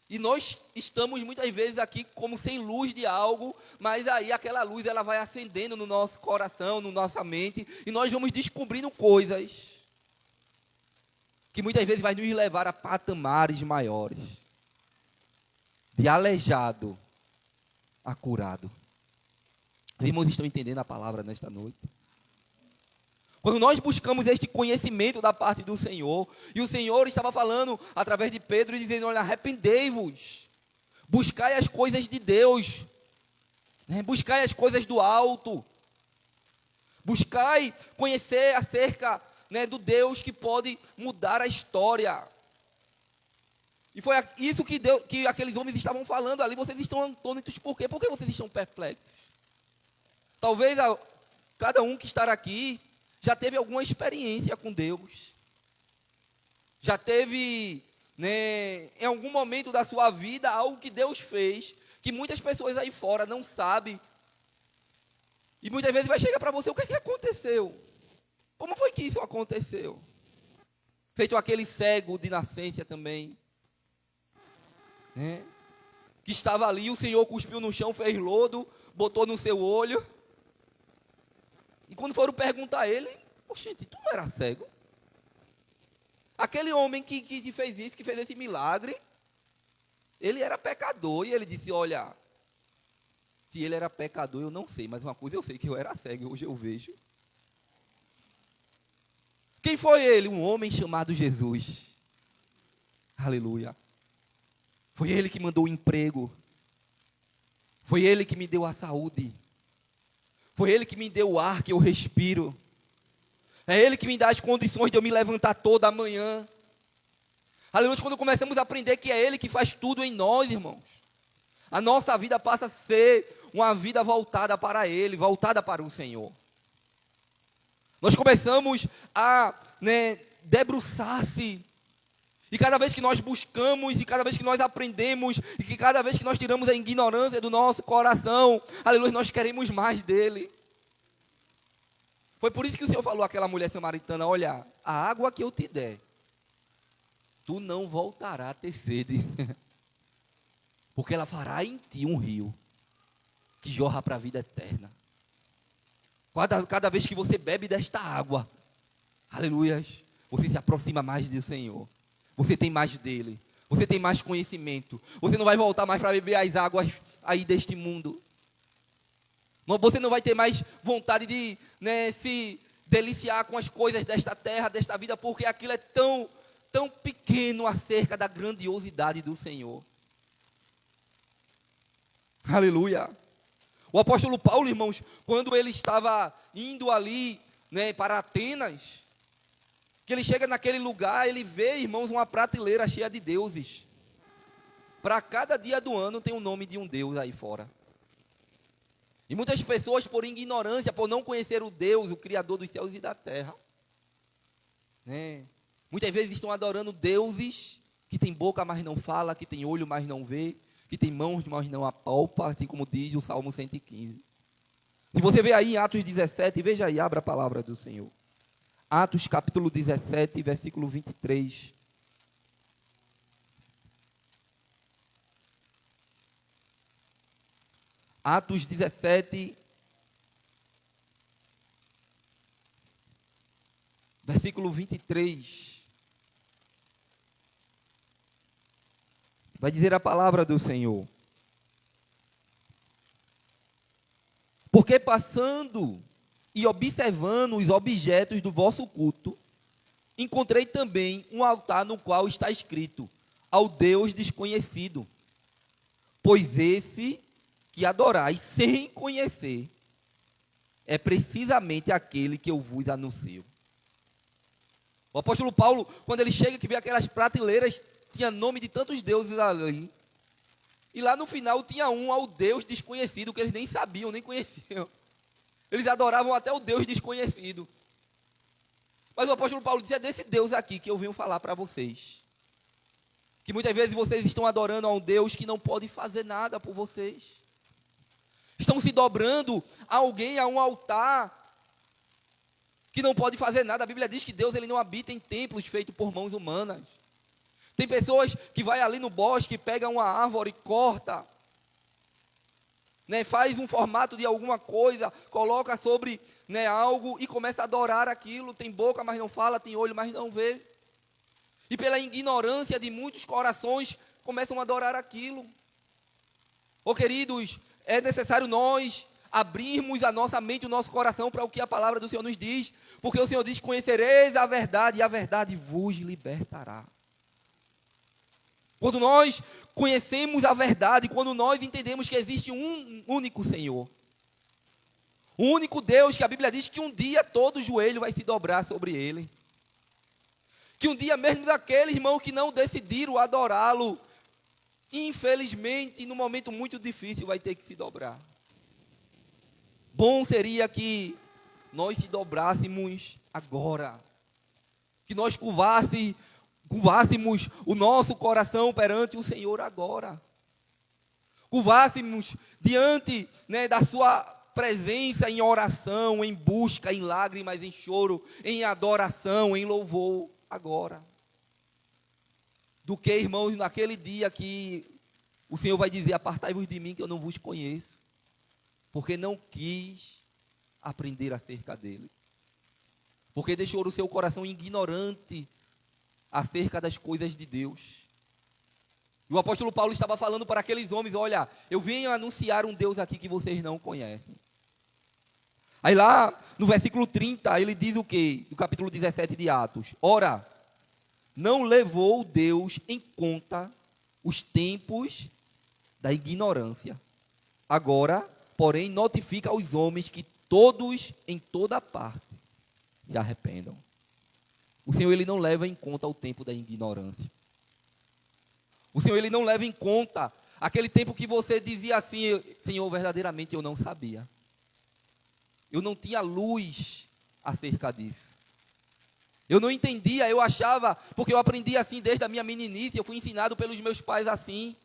E nós estamos muitas vezes aqui como sem luz de algo, mas aí aquela luz ela vai acendendo no nosso coração, na nossa mente, e nós vamos descobrindo coisas que muitas vezes vai nos levar a patamares maiores, de aleijado a curado. Os irmãos estão entendendo a palavra nesta noite? Quando nós buscamos este conhecimento da parte do Senhor, e o Senhor estava falando através de Pedro, dizendo, olha, arrependei-vos, buscai as coisas de Deus, né? Buscai as coisas do alto, buscai conhecer acerca, né, do Deus que pode mudar a história. E foi isso que aqueles homens estavam falando ali. Vocês estão atônitos por quê? Por que vocês estão perplexos? Talvez cada um que está aqui já teve alguma experiência com Deus. Já teve, né, em algum momento da sua vida, algo que Deus fez, que muitas pessoas aí fora não sabem. E muitas vezes vai chegar para você, o que é que aconteceu? Como foi que isso aconteceu? Feito aquele cego de nascença também, né? Que estava ali, o Senhor cuspiu no chão, fez lodo, botou no seu olho. E quando foram perguntar a ele, gente, tu não era cego? Aquele homem que fez isso, que fez esse milagre, ele era pecador. E ele disse, olha, se ele era pecador, eu não sei, mas uma coisa eu sei, que eu era cego, hoje eu vejo. Quem foi ele? Um homem chamado Jesus. Aleluia. Foi ele que mandou o emprego. Foi ele que me deu a saúde. Foi ele que me deu o ar que eu respiro. É ele que me dá as condições de eu me levantar toda manhã. Aleluia, quando começamos a aprender que é ele que faz tudo em nós, irmãos. A nossa vida passa a ser uma vida voltada para ele, voltada para o Senhor. Nós começamos a, né, debruçar-se. E cada vez que nós buscamos, e cada vez que nós aprendemos, e que cada vez que nós tiramos a ignorância do nosso coração, aleluia, nós queremos mais dele. Foi por isso que o Senhor falou àquela mulher samaritana, olha, a água que eu te der, tu não voltará a ter sede, porque ela fará em ti um rio, que jorra para a vida eterna. Cada vez que você bebe desta água, aleluias, você se aproxima mais do Senhor. Você tem mais dele. Você tem mais conhecimento. Você não vai voltar mais para beber as águas aí deste mundo. Você não vai ter mais vontade de, né, se deliciar com as coisas desta terra, desta vida, porque aquilo é tão pequeno acerca da grandiosidade do Senhor. Aleluia. O apóstolo Paulo, irmãos, quando ele estava indo ali, né, para Atenas, que ele chega naquele lugar, ele vê, irmãos, uma prateleira cheia de deuses. Para cada dia do ano tem o nome de um deus aí fora. E muitas pessoas, por ignorância, por não conhecer o Deus, o Criador dos céus e da terra, né, muitas vezes estão adorando deuses que tem boca, mas não fala, que tem olho, mas não vê, que tem mãos, mas não apalpa, assim como diz o Salmo 115. Se você vê aí em Atos 17, veja aí, abra a palavra do Senhor. Atos capítulo 17, versículo 23. Atos 17, versículo 23. Vai dizer a palavra do Senhor. Porque passando e observando os objetos do vosso culto, encontrei também um altar no qual está escrito: ao Deus desconhecido. Pois esse que adorais sem conhecer é precisamente aquele que eu vos anuncio. O apóstolo Paulo, quando ele chega, que vê aquelas prateleiras, tinha nome de tantos deuses ali. E lá no final tinha um ao Deus desconhecido, que eles nem sabiam, nem conheciam. Eles adoravam até o Deus desconhecido. Mas o apóstolo Paulo diz: é desse Deus aqui que eu venho falar para vocês. Que muitas vezes vocês estão adorando a um Deus que não pode fazer nada por vocês. Estão se dobrando a alguém, a um altar que não pode fazer nada. A Bíblia diz que Deus, ele não habita em templos feitos por mãos humanas. Tem pessoas que vai ali no bosque, pega uma árvore, corta, né, faz um formato de alguma coisa, coloca sobre, né, algo e começa a adorar aquilo. Tem boca, mas não fala, tem olho, mas não vê. E pela ignorância de muitos corações, começam a adorar aquilo. Oh, queridos, é necessário nós abrirmos a nossa mente, o nosso coração para o que a palavra do Senhor nos diz. Porque o Senhor diz: conhecereis a verdade e a verdade vos libertará. Quando nós conhecemos a verdade, quando nós entendemos que existe um único Senhor, um único Deus, que a Bíblia diz que um dia todo joelho vai se dobrar sobre ele. Que um dia mesmo aquele irmão que não decidiram adorá-lo, infelizmente, num momento muito difícil, vai ter que se dobrar. Bom seria que nós se dobrássemos agora. Que nós curvássemos o nosso coração perante o Senhor agora. Curvássemos diante, né, da sua presença em oração, em busca, em lágrimas, em choro, em adoração, em louvor agora. Do que, irmãos, naquele dia que o Senhor vai dizer: apartai-vos de mim que eu não vos conheço. Porque não quis aprender acerca dele. Porque deixou o seu coração ignorante acerca das coisas de Deus. E o apóstolo Paulo estava falando para aqueles homens: olha, eu venho anunciar um Deus aqui que vocês não conhecem. Aí lá no versículo 30, ele diz o quê? Do capítulo 17 de Atos: ora, não levou Deus em conta os tempos da ignorância. Agora, porém, notifica aos homens que todos, em toda parte, se arrependam. O Senhor, ele não leva em conta o tempo da ignorância. O Senhor, ele não leva em conta aquele tempo que você dizia assim: Senhor, verdadeiramente eu não sabia. Eu não tinha luz acerca disso. Eu não entendia, eu achava, porque eu aprendi assim desde a minha meninice, eu fui ensinado pelos meus pais assim.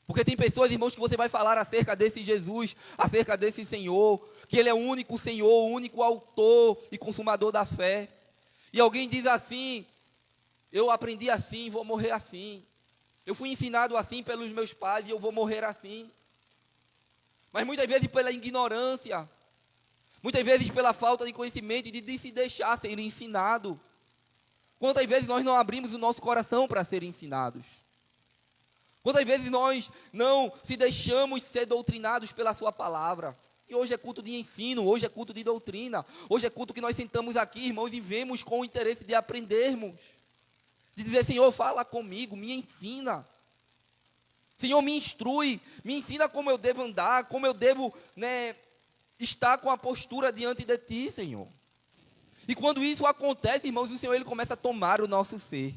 Porque tem pessoas, irmãos, que você vai falar acerca desse Jesus, acerca desse Senhor, que Ele é o único Senhor, o único autor e consumador da fé. E alguém diz assim: eu aprendi assim, vou morrer assim. Eu fui ensinado assim pelos meus pais e eu vou morrer assim. Mas muitas vezes pela ignorância, muitas vezes pela falta de conhecimento e de se deixar ser ensinado. Quantas vezes nós não abrimos o nosso coração para ser ensinados? Quantas vezes nós não se deixamos ser doutrinados pela sua palavra? E hoje é culto de ensino, hoje é culto de doutrina, hoje é culto que nós sentamos aqui, irmãos, e vemos com o interesse de aprendermos. De dizer: Senhor, fala comigo, me ensina. Senhor, me instrui, me ensina como eu devo andar, como eu devo, né, estar com a postura diante de Ti, Senhor. E quando isso acontece, irmãos, o Senhor, Ele começa a tomar o nosso ser.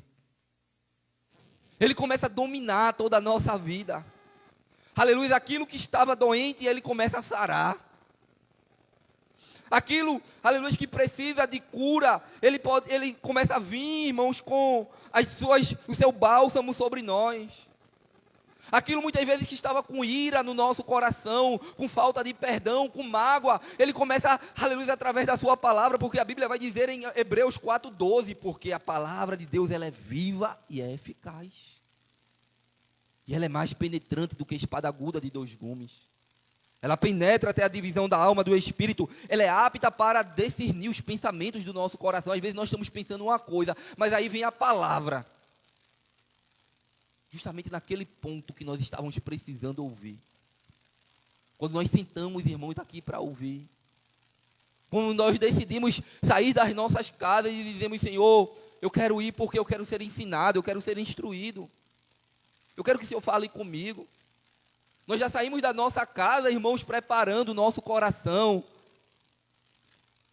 Ele começa a dominar toda a nossa vida. Aleluia, aquilo que estava doente, Ele começa a sarar. Aquilo, aleluia, que precisa de cura, Ele começa a vir, irmãos, com o seu bálsamo sobre nós. Aquilo muitas vezes que estava com ira no nosso coração, com falta de perdão, com mágoa, Ele começa, aleluia, através da sua palavra, porque a Bíblia vai dizer em Hebreus 4:12, porque a palavra de Deus, ela é viva e é eficaz. E ela é mais penetrante do que espada aguda de 2 gumes. Ela penetra até a divisão da alma, do espírito. Ela é apta para discernir os pensamentos do nosso coração. Às vezes nós estamos pensando uma coisa, mas aí vem a palavra. Justamente naquele ponto que nós estávamos precisando ouvir. Quando nós sentamos, irmãos, aqui para ouvir. Quando nós decidimos sair das nossas casas e dizemos, Senhor, eu quero ir porque eu quero ser ensinado, eu quero ser instruído. Eu quero que o Senhor fale comigo. Nós já saímos da nossa casa, irmãos, preparando o nosso coração.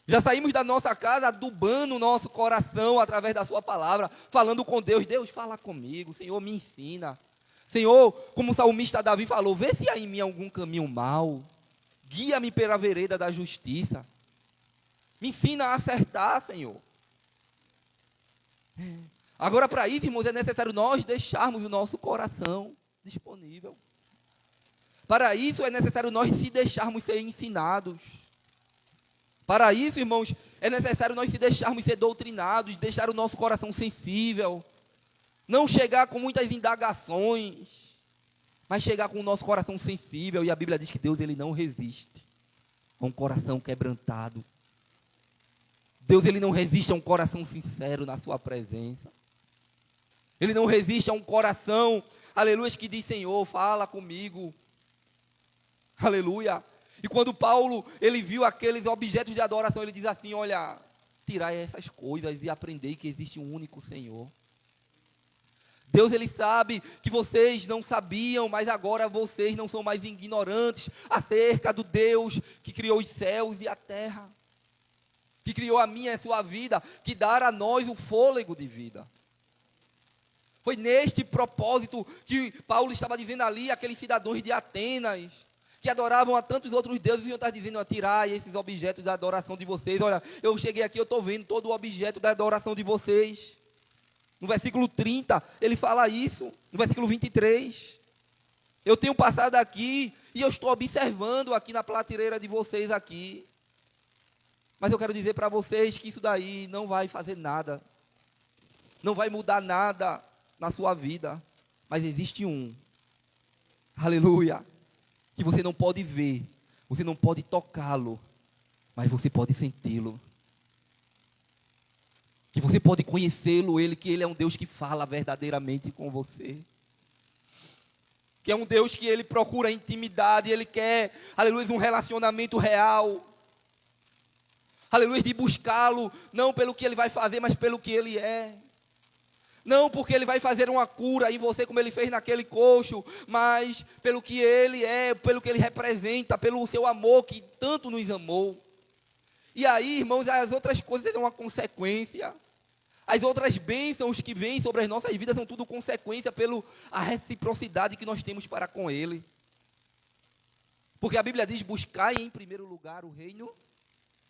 Já saímos da nossa casa adubando o nosso coração através da sua palavra, falando com Deus. Deus, fala comigo, Senhor, me ensina. Senhor, como o salmista Davi falou, vê se há em mim algum caminho mau. Guia-me pela vereda da justiça. Me ensina a acertar, Senhor. Agora, para isso, irmãos, é necessário nós deixarmos o nosso coração disponível. Para isso é necessário nós se deixarmos ser ensinados. Para isso, irmãos, é necessário nós se deixarmos ser doutrinados, deixar o nosso coração sensível. Não chegar com muitas indagações, mas chegar com o nosso coração sensível. E a Bíblia diz que Deus, ele não resiste a um coração quebrantado. Deus, ele não resiste a um coração sincero na sua presença. Ele não resiste a um coração, aleluia, que diz, Senhor, fala comigo. Aleluia. E quando Paulo, ele viu aqueles objetos de adoração, ele diz assim, olha, tirai essas coisas e aprendei que existe um único Senhor. Deus, ele sabe que vocês não sabiam, mas agora vocês não são mais ignorantes acerca do Deus que criou os céus e a terra. Que criou a minha e a sua vida, que dá a nós o fôlego de vida. Foi neste propósito que Paulo estava dizendo ali, aqueles cidadãos de Atenas, que adoravam a tantos outros deuses, e o Senhor está dizendo, tirai esses objetos da adoração de vocês. Olha, eu cheguei aqui, eu estou vendo todo o objeto da adoração de vocês. No versículo 30, ele fala isso. No versículo 23, eu tenho passado aqui, e eu estou observando aqui na prateleira de vocês aqui. Mas eu quero dizer para vocês que isso daí não vai fazer nada. Não vai mudar nada na sua vida. Mas existe um. Aleluia. Que você não pode ver, você não pode tocá-lo, mas você pode senti-lo. Que você pode conhecê-lo, que ele é um Deus que fala verdadeiramente com você. Que é um Deus que ele procura intimidade, ele quer, aleluia, um relacionamento real. Aleluia, de buscá-lo, não pelo que ele vai fazer, mas pelo que ele é. Não porque ele vai fazer uma cura em você, como ele fez naquele coxo, mas pelo que ele é, pelo que ele representa, pelo seu amor que tanto nos amou. E aí, irmãos, as outras coisas são uma consequência. As outras bênçãos que vêm sobre as nossas vidas são tudo consequência pela reciprocidade que nós temos para com ele. Porque a Bíblia diz, buscai em primeiro lugar o reino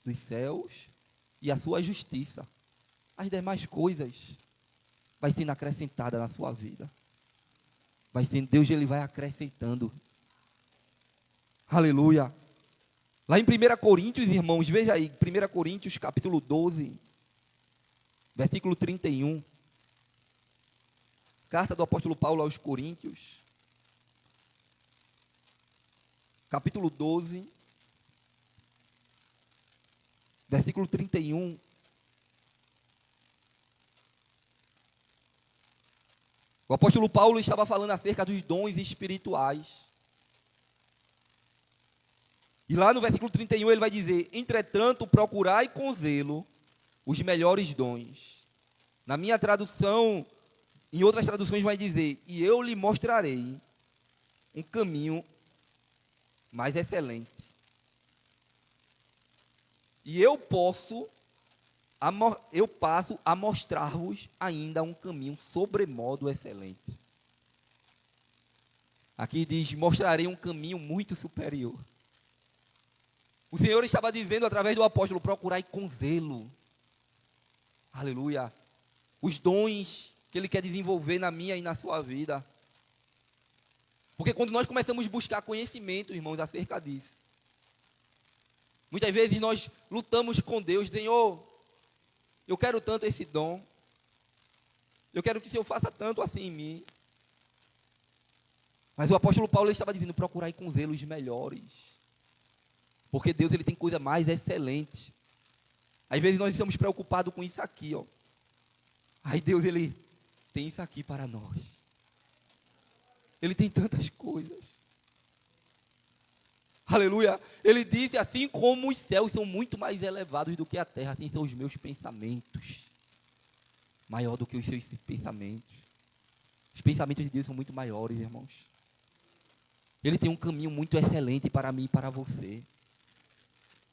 dos céus e a sua justiça. As demais coisas vai sendo acrescentada na sua vida. Vai sendo, Deus, ele vai acrescentando. Aleluia. Lá em 1 Coríntios, irmãos, veja aí, 1 Coríntios capítulo 12, versículo 31. Carta do apóstolo Paulo aos Coríntios. Capítulo 12, versículo 31. O apóstolo Paulo estava falando acerca dos dons espirituais. E lá no versículo 31 ele vai dizer, entretanto, procurai com zelo os melhores dons. Na minha tradução, em outras traduções vai dizer, e eu lhe mostrarei um caminho mais excelente. E eu passo a mostrar-vos ainda um caminho sobremodo excelente. Aqui diz, mostrarei um caminho muito superior. O Senhor estava dizendo através do apóstolo, procurai com zelo. Aleluia. Os dons que Ele quer desenvolver na minha e na sua vida. Porque quando nós começamos a buscar conhecimento, irmãos, acerca disso, muitas vezes nós lutamos com Deus, Senhor, eu quero tanto esse dom. Eu quero que o Senhor faça tanto assim em mim. Mas o apóstolo Paulo estava dizendo, procurai com zelo os melhores. Porque Deus, ele tem coisa mais excelente. Às vezes nós estamos preocupados com isso aqui, ó. Aí Deus, ele tem isso aqui para nós. Ele tem tantas coisas. Aleluia. Ele disse, assim como os céus são muito mais elevados do que a terra, assim são os meus pensamentos. Maior do que os seus pensamentos. Os pensamentos de Deus são muito maiores, irmãos. Ele tem um caminho muito excelente para mim e para você.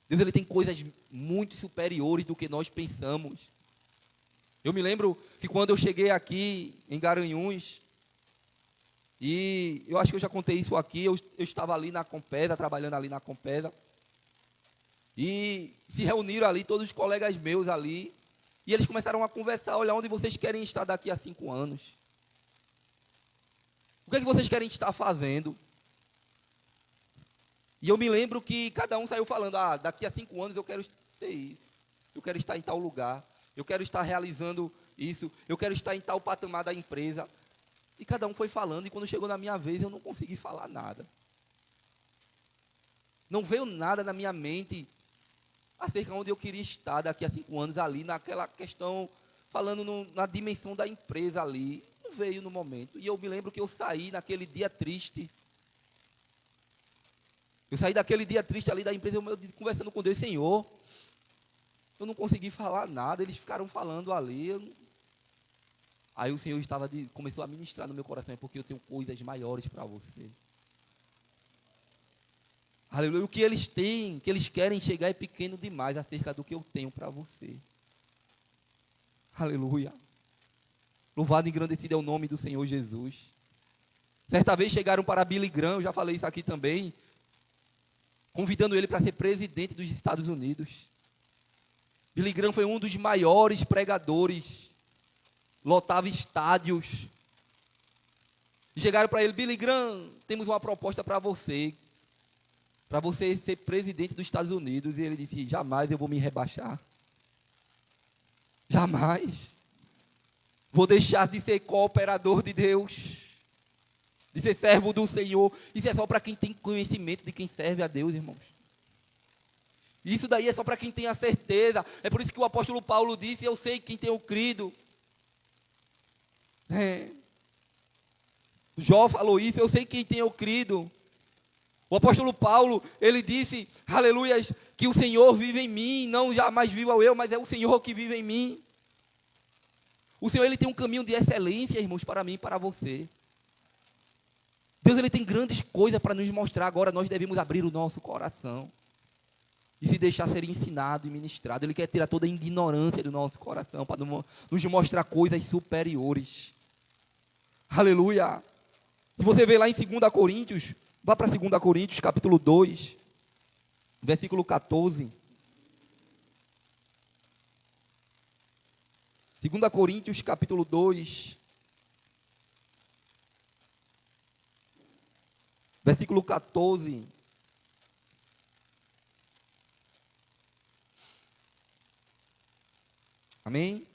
Deus, ele tem coisas muito superiores do que nós pensamos. Eu me lembro que quando eu cheguei aqui em Garanhuns, e eu acho que eu já contei isso aqui, eu estava ali na Compesa, trabalhando ali na Compesa, e se reuniram ali todos os colegas meus ali, e eles começaram a conversar, olha, onde vocês querem estar daqui a 5 anos? O que é que vocês querem estar fazendo? E eu me lembro que cada um saiu falando, daqui a 5 anos eu quero ter isso, eu quero estar em tal lugar, eu quero estar realizando isso, eu quero estar em tal patamar da empresa. E cada um foi falando, e quando chegou na minha vez, eu não consegui falar nada. Não veio nada na minha mente acerca de onde eu queria estar daqui a 5 anos ali, naquela questão, falando na dimensão da empresa ali. Não veio no momento. E eu me lembro que eu saí naquele dia triste. Eu saí daquele dia triste ali da empresa, eu conversando com Deus, Senhor, eu não consegui falar nada, eles ficaram falando ali. Aí o Senhor começou a ministrar no meu coração, é porque eu tenho coisas maiores para você. Aleluia. O que eles têm, que eles querem chegar é pequeno demais acerca do que eu tenho para você. Aleluia. Louvado e engrandecido é o nome do Senhor Jesus. Certa vez chegaram para Billy Graham, eu já falei isso aqui também, convidando ele para ser presidente dos Estados Unidos. Billy Graham foi um dos maiores pregadores, lotava estádios. E chegaram para ele, Billy Graham, temos uma proposta para você ser presidente dos Estados Unidos. E ele disse, jamais eu vou me rebaixar. Jamais. Vou deixar de ser cooperador de Deus, de ser servo do Senhor. Isso é só para quem tem conhecimento de quem serve a Deus, irmãos. Isso daí é só para quem tem a certeza. É por isso que o apóstolo Paulo disse, eu sei quem tenho crido. Jó falou isso, eu sei quem tenho crido. O apóstolo Paulo, ele disse, aleluias, que o Senhor vive em mim, não jamais vivo eu, mas é o Senhor que vive em mim. O Senhor, ele tem um caminho de excelência, irmãos, para mim e para você. Deus, ele tem grandes coisas para nos mostrar. Agora nós devemos abrir o nosso coração e se deixar ser ensinado e ministrado. Ele quer tirar toda a ignorância do nosso coração para nos mostrar coisas superiores. Aleluia. Se você vê lá em 2 Coríntios, vá para 2 Coríntios, capítulo 2, versículo 14. 2 Coríntios, capítulo 2, versículo 14. Amém?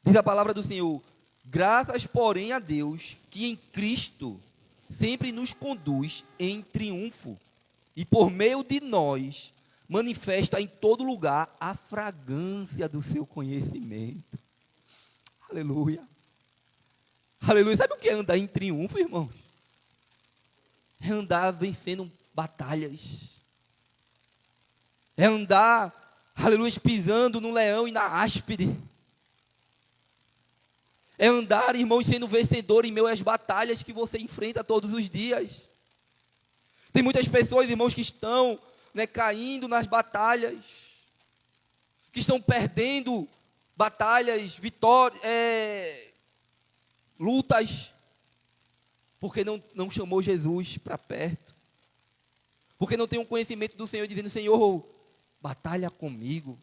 Diz a palavra do Senhor, graças, porém, a Deus, que em Cristo sempre nos conduz em triunfo, e por meio de nós, manifesta em todo lugar a fragrância do seu conhecimento. Aleluia. Aleluia. Sabe o que é andar em triunfo, irmãos? É andar vencendo batalhas. É andar, aleluia, pisando no leão e na áspide. É andar, irmãos, sendo vencedor em meio às batalhas que você enfrenta todos os dias. Tem muitas pessoas, irmãos, que estão caindo nas batalhas, que estão perdendo batalhas, vitórias, lutas, porque não chamou Jesus para perto, porque não tem um conhecimento do Senhor, dizendo, Senhor, batalha comigo,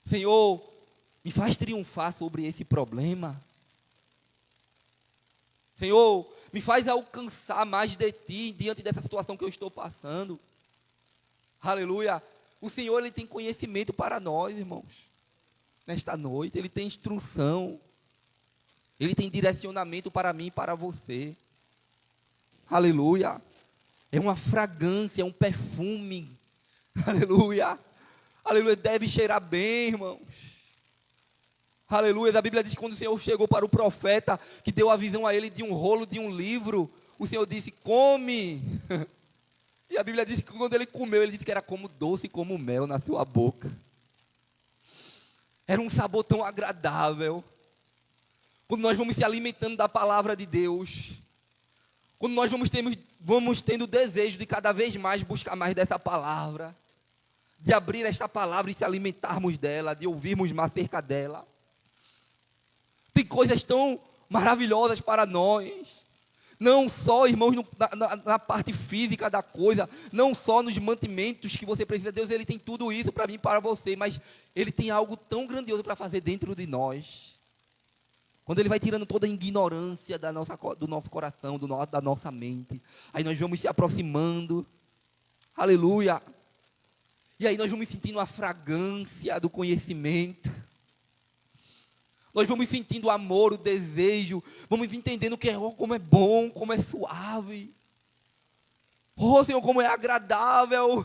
Senhor, me faz triunfar sobre esse problema, Senhor, me faz alcançar mais de Ti, diante dessa situação que eu estou passando. Aleluia. O Senhor, ele tem conhecimento para nós, irmãos. Nesta noite, ele tem instrução. Ele tem direcionamento para mim e para você. Aleluia. É uma fragrância, é um perfume. Aleluia. Aleluia, deve cheirar bem, irmãos. Aleluia, a Bíblia diz que quando o Senhor chegou para o profeta, que deu a visão a ele de um rolo de um livro, o Senhor disse, come. E a Bíblia diz que quando ele comeu, ele disse que era como doce, como mel na sua boca. Era um sabor tão agradável. Quando nós vamos se alimentando da palavra de Deus, quando nós vamos tendo desejo de cada vez mais buscar mais dessa palavra, de abrir esta palavra e se alimentarmos dela, de ouvirmos mais acerca dela. Tem coisas tão maravilhosas para nós. Não só, irmãos, na parte física da coisa, não só nos mantimentos que você precisa. Deus, Ele tem tudo isso para mim e para você, mas Ele tem algo tão grandioso para fazer dentro de nós. Quando Ele vai tirando toda a ignorância do nosso coração, da nossa mente, aí nós vamos se aproximando. Aleluia. E aí nós vamos sentindo a fragrância do conhecimento. Nós vamos sentindo o amor, o desejo. Vamos entendendo como é bom, como é suave. Oh, Senhor, como é agradável.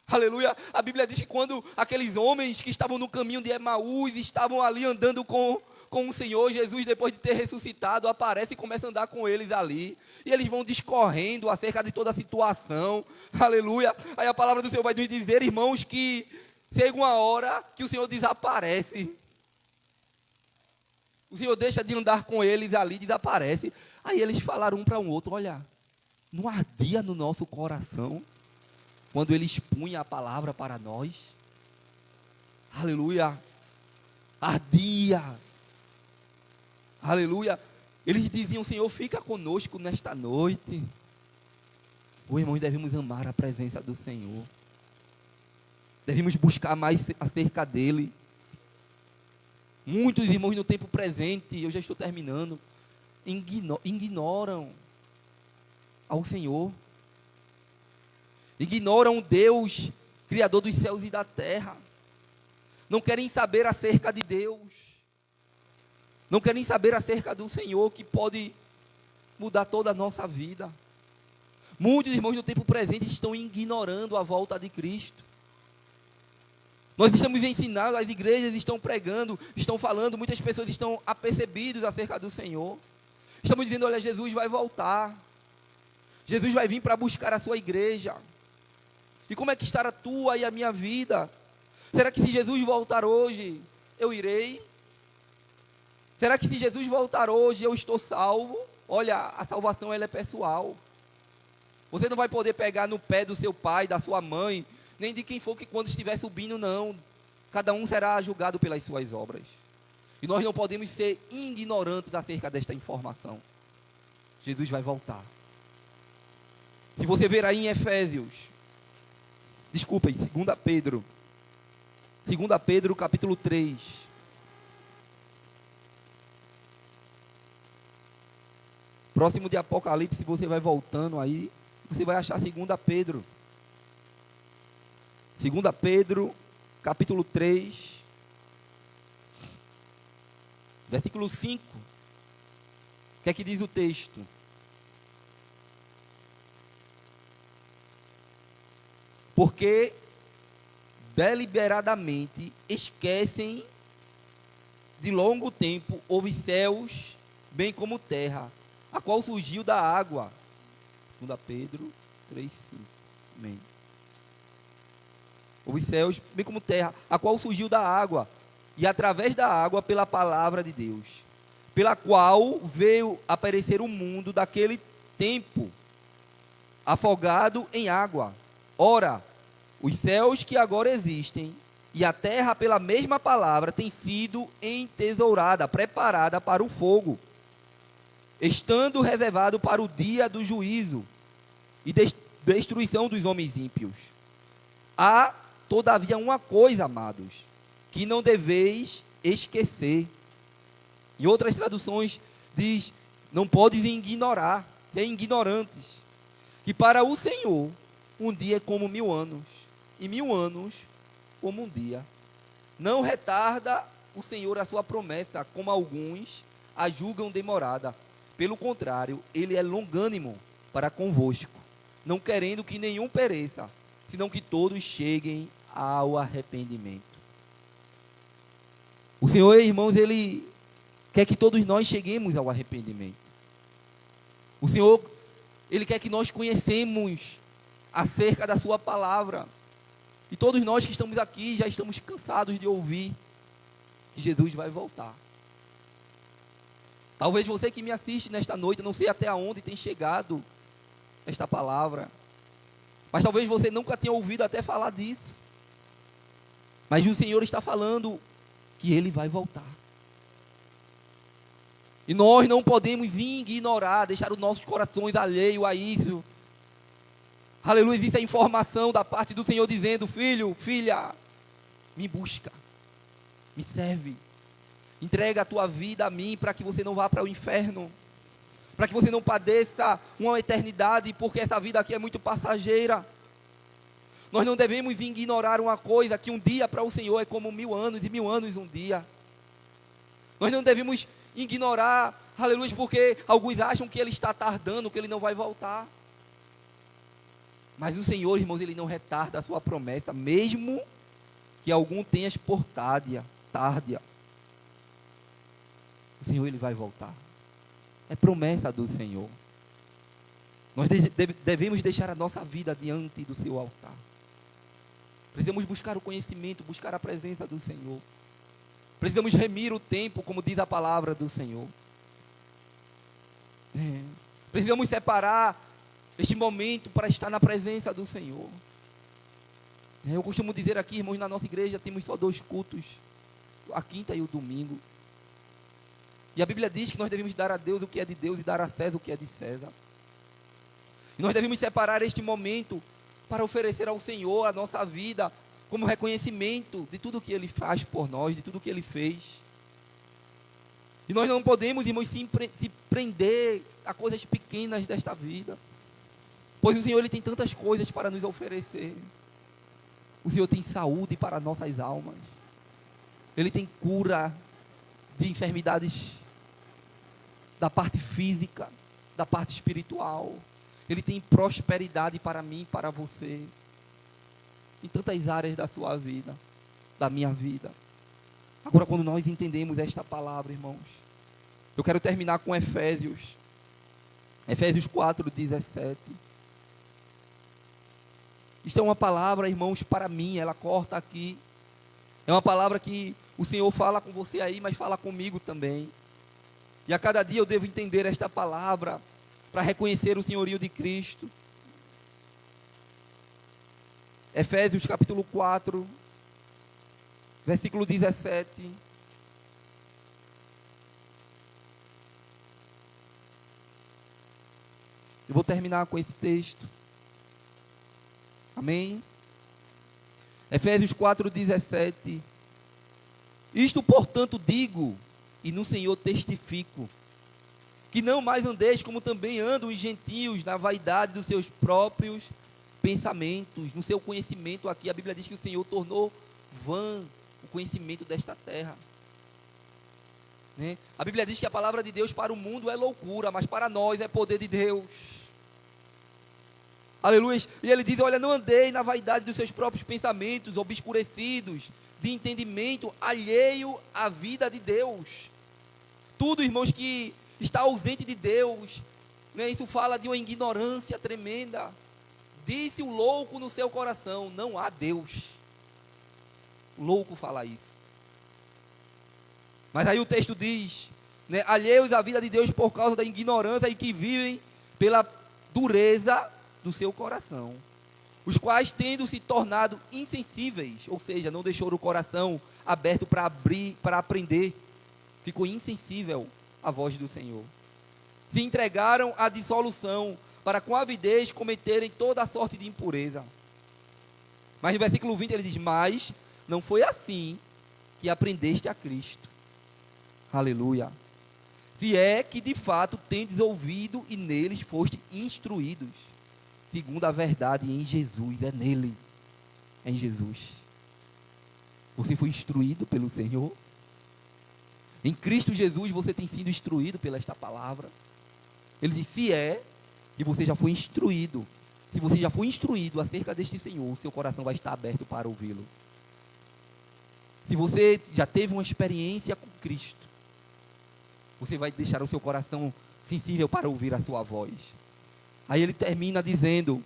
Aleluia. A Bíblia diz que quando aqueles homens que estavam no caminho de Emaús, estavam ali andando com o Senhor, Jesus, depois de ter ressuscitado, aparece e começa a andar com eles ali. E eles vão discorrendo acerca de toda a situação. Aleluia. Aí a palavra do Senhor vai nos dizer, irmãos, que chega uma hora que o Senhor desaparece. O Senhor deixa de andar com eles ali, desaparece. Aí eles falaram um para o outro, olha, não ardia no nosso coração quando Ele expunha a palavra para nós? Aleluia. Ardia. Aleluia. Eles diziam, Senhor, fica conosco nesta noite. Os irmãos, devemos amar a presença do Senhor. Devemos buscar mais acerca dEle. Muitos irmãos no tempo presente, eu já estou terminando, ignoram ao Senhor. Ignoram Deus, Criador dos céus e da terra. Não querem saber acerca de Deus. Não querem saber acerca do Senhor, que pode mudar toda a nossa vida. Muitos irmãos no tempo presente estão ignorando a volta de Cristo. Nós estamos ensinando, as igrejas estão pregando, estão falando, muitas pessoas estão apercebidas acerca do Senhor. Estamos dizendo, olha, Jesus vai voltar. Jesus vai vir para buscar a sua igreja. E como é que está a tua e a minha vida? Será que se Jesus voltar hoje, eu irei? Será que se Jesus voltar hoje, eu estou salvo? Olha, a salvação ela é pessoal. Você não vai poder pegar no pé do seu pai, da sua mãe, nem de quem for que quando estiver subindo, não. Cada um será julgado pelas suas obras. E nós não podemos ser ignorantes acerca desta informação. Jesus vai voltar. Se você ver aí em Efésios, desculpa, em 2 Pedro. 2 Pedro capítulo 3. Próximo de Apocalipse, você vai voltando aí, você vai achar 2 Pedro. 2 Pedro, capítulo 3, versículo 5. O que é que diz o texto? Porque deliberadamente esquecem de longo tempo houve céus, bem como terra, a qual surgiu da água. 2 Pedro 3, 5. Amém. Houve céus, bem como terra, a qual surgiu da água, e através da água pela palavra de Deus, pela qual veio aparecer o mundo daquele tempo, afogado em água. Ora, os céus que agora existem, e a terra pela mesma palavra, tem sido entesourada, preparada para o fogo, estando reservado para o dia do juízo e destruição dos homens ímpios. Há todavia uma coisa, amados, que não deveis esquecer. Em outras traduções diz, não podes ignorar, ser ignorantes, que para o Senhor um dia é como 1000 anos, e 1000 anos como um dia. Não retarda o Senhor a sua promessa, como alguns a julgam demorada. Pelo contrário, Ele é longânimo para convosco, não querendo que nenhum pereça, senão que todos cheguem ao arrependimento. O Senhor, irmãos, Ele quer que todos nós cheguemos ao arrependimento. O Senhor, Ele quer que nós conhecemos acerca da sua palavra. E todos nós que estamos aqui já estamos cansados de ouvir que Jesus vai voltar. Talvez você que me assiste nesta noite, não sei até onde tem chegado esta palavra, mas talvez você nunca tenha ouvido até falar disso. Mas o Senhor está falando que Ele vai voltar. E nós não podemos ignorar, deixar os nossos corações alheios a isso. Aleluia, existe a informação da parte do Senhor dizendo: filho, filha, me busca, me serve, entrega a tua vida a mim, para que você não vá para o inferno, para que você não padeça uma eternidade, porque essa vida aqui é muito passageira. Nós não devemos ignorar uma coisa, que um dia para o Senhor é como 1000 anos, e 1000 anos um dia. Nós não devemos ignorar, aleluia, porque alguns acham que Ele está tardando, que Ele não vai voltar. Mas o Senhor, irmãos, Ele não retarda a sua promessa, mesmo que algum tenha por tardia. O Senhor, Ele vai voltar. É promessa do Senhor. Nós devemos deixar a nossa vida diante do seu altar. Precisamos buscar o conhecimento, buscar a presença do Senhor. Precisamos remir o tempo, como diz a palavra do Senhor. Precisamos separar este momento para estar na presença do Senhor. Eu costumo dizer aqui, irmãos, na nossa igreja temos só 2 cultos, a quinta e o domingo. E a Bíblia diz que nós devemos dar a Deus o que é de Deus e dar a César o que é de César. E nós devemos separar este momento para oferecer ao Senhor a nossa vida como reconhecimento de tudo que Ele faz por nós, de tudo que Ele fez. E nós não podemos, irmãos, se prender a coisas pequenas desta vida, pois o Senhor, Ele tem tantas coisas para nos oferecer. O Senhor tem saúde para nossas almas. Ele tem cura de enfermidades da parte física, da parte espiritual. Ele tem prosperidade para mim, para você, em tantas áreas da sua vida, da minha vida. Agora, quando nós entendemos esta palavra, irmãos, eu quero terminar com Efésios 4:17. Isto é uma palavra, irmãos, para mim, ela corta aqui. É uma palavra que o Senhor fala com você aí, mas fala comigo também. E a cada dia eu devo entender esta palavra para reconhecer o senhorio de Cristo. Efésios capítulo 4, versículo 17. Eu vou terminar com esse texto. Amém? Efésios 4:17. Isto, portanto, digo, e no Senhor testifico, que não mais andeis como também andam os gentios, na vaidade dos seus próprios pensamentos, no seu conhecimento. Aqui a Bíblia diz que o Senhor tornou vã o conhecimento desta terra. A Bíblia diz que a palavra de Deus para o mundo é loucura, mas para nós é poder de Deus. Aleluia. E ele diz: olha, não andei na vaidade dos seus próprios pensamentos, obscurecidos, de entendimento alheio à vida de Deus. Tudo, irmãos, que está ausente de Deus, isso fala de uma ignorância tremenda. Disse o louco no seu coração: não há Deus. O louco fala isso. Mas aí o texto diz, alheios à vida de Deus por causa da ignorância, e que vivem pela dureza do seu coração, os quais, tendo se tornado insensíveis, ou seja, não deixou o coração aberto para aprender, ficou insensível à voz do Senhor, se entregaram à dissolução, para com avidez cometerem toda a sorte de impureza. Mas no versículo 20 ele diz: mas não foi assim que aprendeste a Cristo. Aleluia. Se é que de fato tendes ouvido e neles foste instruídos, segundo a verdade em Jesus. É nele, é em Jesus. Você foi instruído pelo Senhor. Em Cristo Jesus você tem sido instruído pela esta palavra. Ele diz: se é, e você já foi instruído. se você já foi instruído acerca deste Senhor, o seu coração vai estar aberto para ouvi-lo. Se você já teve uma experiência com Cristo, você vai deixar o seu coração sensível para ouvir a sua voz. Aí ele termina dizendo,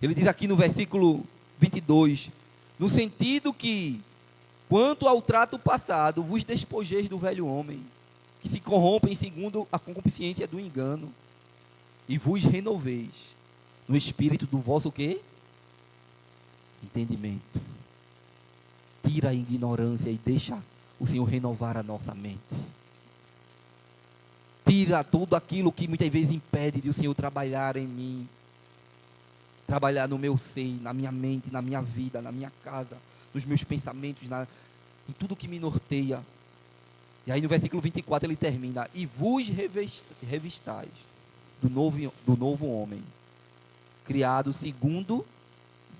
ele diz aqui no versículo 22, no sentido que, quanto ao trato passado, vos despojeis do velho homem, que se corrompem segundo a concupiscência do engano, e vos renoveis no espírito do vosso quê? Entendimento. Tira a ignorância e deixa o Senhor renovar a nossa mente. Tira tudo aquilo que muitas vezes impede de o Senhor trabalhar em mim, trabalhar no meu ser, na minha mente, na minha vida, na minha casa, nos meus pensamentos, em tudo que me norteia. E aí no versículo 24 ele termina, e vos revistais do novo homem, criado segundo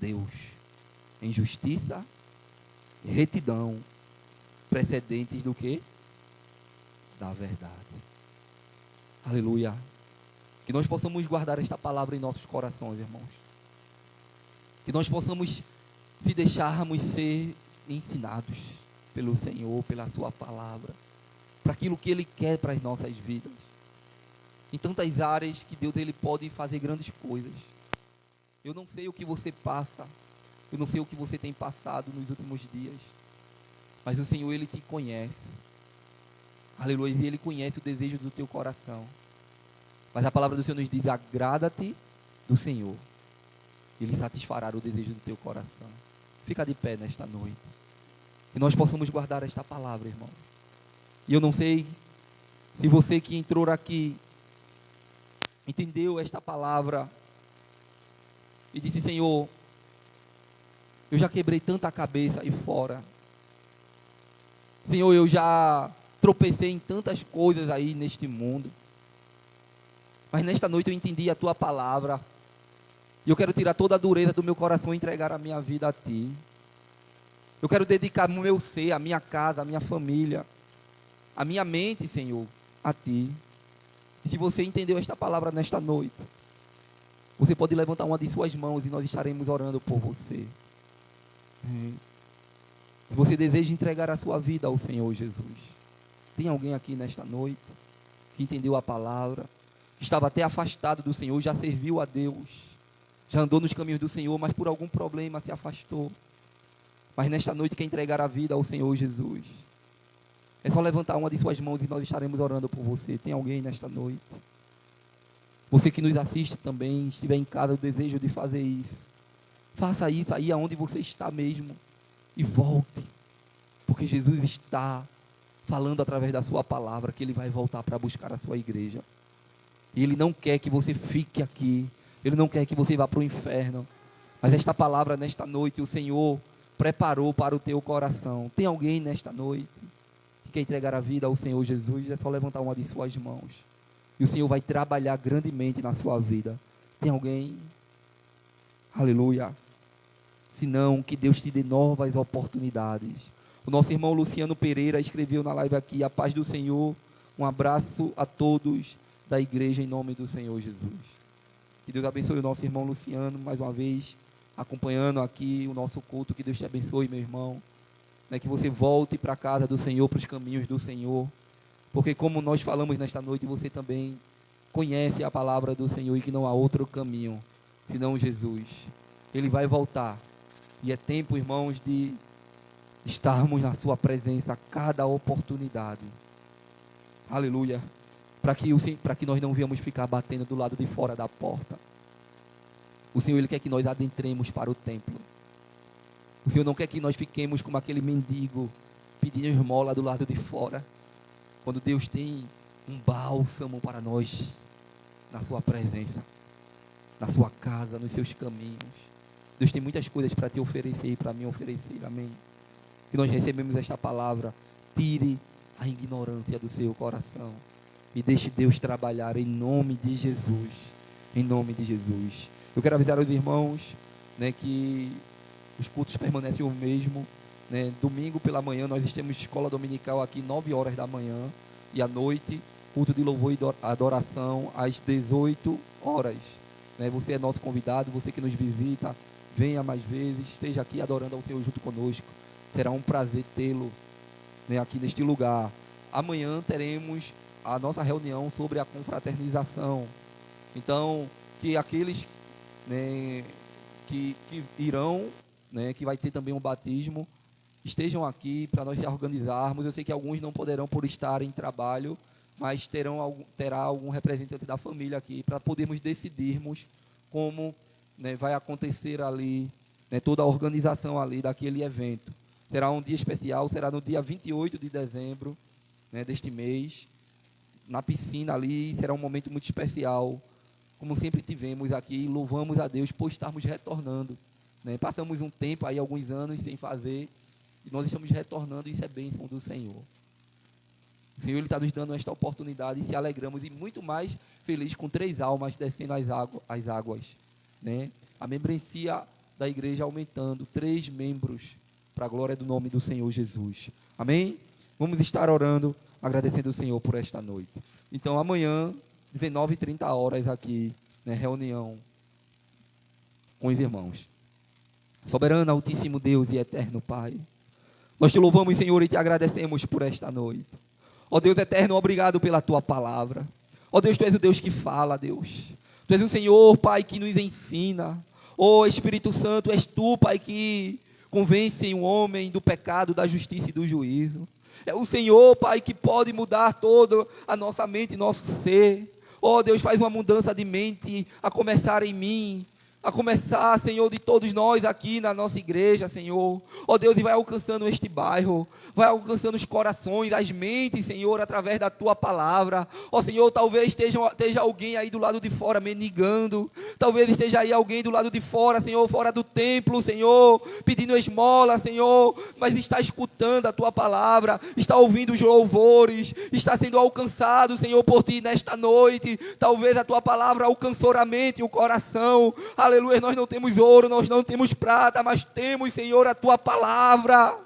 Deus, em justiça e retidão, precedentes do que? Da verdade. Aleluia. Que nós possamos guardar esta palavra em nossos corações, irmãos. Que nós possamos se deixarmos ser ensinados pelo Senhor, pela sua palavra, para aquilo que Ele quer para as nossas vidas. Em tantas áreas que Deus Ele pode fazer grandes coisas. Eu não sei o que você passa, eu não sei o que você tem passado nos últimos dias, mas o Senhor Ele te conhece. Aleluia, e Ele conhece o desejo do teu coração. Mas a palavra do Senhor nos diz, agrada-te do Senhor, Ele satisfará o desejo do teu coração. Fica de pé nesta noite, que nós possamos guardar esta palavra, irmão. E eu não sei se você que entrou aqui entendeu esta palavra e disse, Senhor, eu já quebrei tanta cabeça aí fora. Senhor, eu já tropecei em tantas coisas aí neste mundo. Mas nesta noite eu entendi a tua palavra. E eu quero tirar toda a dureza do meu coração e entregar a minha vida a ti. Eu quero dedicar o meu ser, a minha casa, a minha família, a minha mente, Senhor, a ti. E se você entendeu esta palavra nesta noite, você pode levantar uma de suas mãos e nós estaremos orando por você. Se você deseja entregar a sua vida ao Senhor Jesus, tem alguém aqui nesta noite que entendeu a palavra, que estava até afastado do Senhor, já serviu a Deus, já andou nos caminhos do Senhor, mas por algum problema se afastou, mas nesta noite quer entregar a vida ao Senhor Jesus? É só levantar uma de suas mãos e nós estaremos orando por você. Tem alguém nesta noite? Você que nos assiste também, estiver em casa, o desejo de fazer isso, faça isso aí aonde você está mesmo e volte, porque Jesus está falando através da sua palavra que Ele vai voltar para buscar a sua igreja. E Ele não quer que você fique aqui, Ele não quer que você vá para o inferno, mas esta palavra nesta noite o Senhor preparou para o teu coração. Tem alguém nesta noite que quer entregar a vida ao Senhor Jesus? É só levantar uma de suas mãos e o Senhor vai trabalhar grandemente na sua vida. Tem alguém? Aleluia. Se não, que Deus te dê novas oportunidades. O nosso irmão Luciano Pereira escreveu na live aqui, a paz do Senhor, um abraço a todos da igreja em nome do Senhor Jesus. Que Deus abençoe o nosso irmão Luciano, mais uma vez, acompanhando aqui o nosso culto. Que Deus te abençoe, meu irmão. Que você volte para a casa do Senhor, para os caminhos do Senhor. Porque como nós falamos nesta noite, você também conhece a palavra do Senhor e que não há outro caminho, senão Jesus. Ele vai voltar. E é tempo, irmãos, de estarmos na sua presença a cada oportunidade. Aleluia. Para que nós não venhamos ficar batendo do lado de fora da porta. O Senhor, Ele quer que nós adentremos para o templo. O Senhor não quer que nós fiquemos como aquele mendigo pedindo esmola do lado de fora. Quando Deus tem um bálsamo para nós na sua presença, na sua casa, nos seus caminhos. Deus tem muitas coisas para te oferecer e para me oferecer, amém? Que nós recebemos esta palavra, tire a ignorância do seu coração e deixe Deus trabalhar em nome de Jesus, em nome de Jesus. Eu quero avisar os irmãos, que os cultos permanecem o mesmo, domingo pela manhã nós temos escola dominical aqui 9 horas da manhã e à noite culto de louvor e adoração às 18 horas. né? Você é nosso convidado, você que nos visita, venha mais vezes, esteja aqui adorando ao Senhor junto conosco. Será um prazer tê-lo, né, aqui neste lugar. Amanhã teremos a nossa reunião sobre a confraternização. Então, que aqueles, né, que irão, né, que vai ter também um batismo, estejam aqui para nós se organizarmos. Eu sei que alguns não poderão por estar em trabalho, mas terá algum representante da família aqui para podermos decidirmos como, né, vai acontecer ali, né, toda a organização ali daquele evento. Será um dia especial, será no dia 28 de dezembro, né, deste mês, na piscina ali. Será um momento muito especial, como sempre tivemos aqui. Louvamos a Deus por estarmos retornando, né? Passamos um tempo aí, alguns anos sem fazer, e nós estamos retornando, e isso é bênção do Senhor. O Senhor está nos dando esta oportunidade e se alegramos, e muito mais feliz com 3 almas descendo as águas, né? A membresia da igreja aumentando, 3 membros, para a glória do nome do Senhor Jesus. Amém? Vamos estar orando, agradecendo o Senhor por esta noite. Então, amanhã, 19h30 aqui, né, reunião com os irmãos. Soberano, altíssimo Deus e eterno Pai, nós te louvamos, Senhor, e te agradecemos por esta noite. Ó Deus eterno, obrigado pela tua palavra. Ó Deus, tu és o Deus que fala, Deus. Tu és o Senhor, Pai, que nos ensina. Ó Espírito Santo, és tu, Pai, que convence um homem do pecado, da justiça e do juízo. É o Senhor, Pai, que pode mudar toda a nossa mente, nosso ser. Ó Deus, faz uma mudança de mente, a começar em mim, a começar, Senhor, de todos nós aqui na nossa igreja, Senhor. Ó Deus, e vai alcançando este bairro, vai alcançando os corações, as mentes, Senhor, através da tua palavra. Ó Senhor, talvez esteja alguém aí do lado de fora mendigando, talvez esteja aí alguém do lado de fora, Senhor, fora do templo, Senhor, pedindo esmola, Senhor, mas está escutando a tua palavra, está ouvindo os louvores, está sendo alcançado, Senhor, por ti nesta noite. Talvez a tua palavra alcançou a mente e o coração. Aleluia, nós não temos ouro, nós não temos prata, mas temos, Senhor, a tua palavra.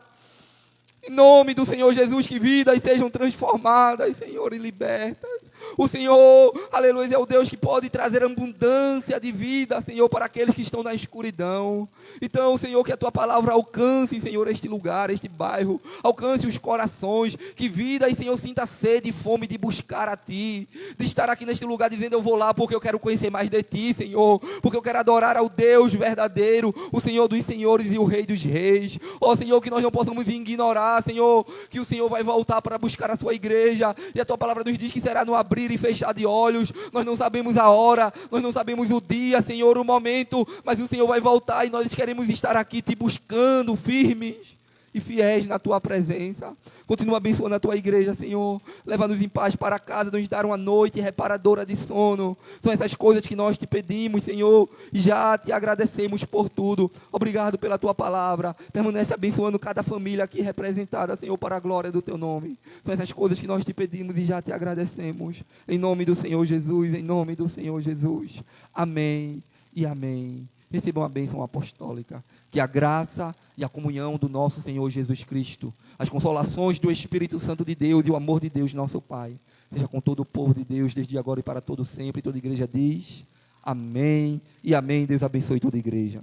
Em nome do Senhor Jesus, que vidas sejam transformadas, Senhor, e libertas. O Senhor, aleluia, é o Deus que pode trazer abundância de vida, Senhor, para aqueles que estão na escuridão. Então, Senhor, que a tua palavra alcance, Senhor, este lugar, este bairro, alcance os corações, que vida e, Senhor, sinta sede e fome de buscar a ti, de estar aqui neste lugar dizendo: eu vou lá porque eu quero conhecer mais de ti, Senhor, porque eu quero adorar ao Deus verdadeiro, o Senhor dos senhores e o Rei dos reis. Ó Senhor, que nós não possamos ignorar, Senhor, que o Senhor vai voltar para buscar a sua igreja, e a tua palavra nos diz que será no abrir e fechar de olhos. Nós não sabemos a hora, nós não sabemos o dia, Senhor, o momento, mas o Senhor vai voltar e nós queremos estar aqui te buscando firmes e fiéis na tua presença. Continua abençoando a tua igreja, Senhor. Leva-nos em paz para casa, nos dar uma noite reparadora de sono. São essas coisas que nós te pedimos, Senhor, e já te agradecemos por tudo. Obrigado pela tua palavra. Permanece abençoando cada família aqui representada, Senhor, para a glória do teu nome. São essas coisas que nós te pedimos e já te agradecemos. Em nome do Senhor Jesus, em nome do Senhor Jesus. Amém e amém. Recebam a bênção apostólica. Que a graça e a comunhão do nosso Senhor Jesus Cristo, as consolações do Espírito Santo de Deus e o amor de Deus, nosso Pai, seja com todo o povo de Deus, desde agora e para todo sempre. E toda a igreja diz amém e amém. Deus abençoe toda a igreja.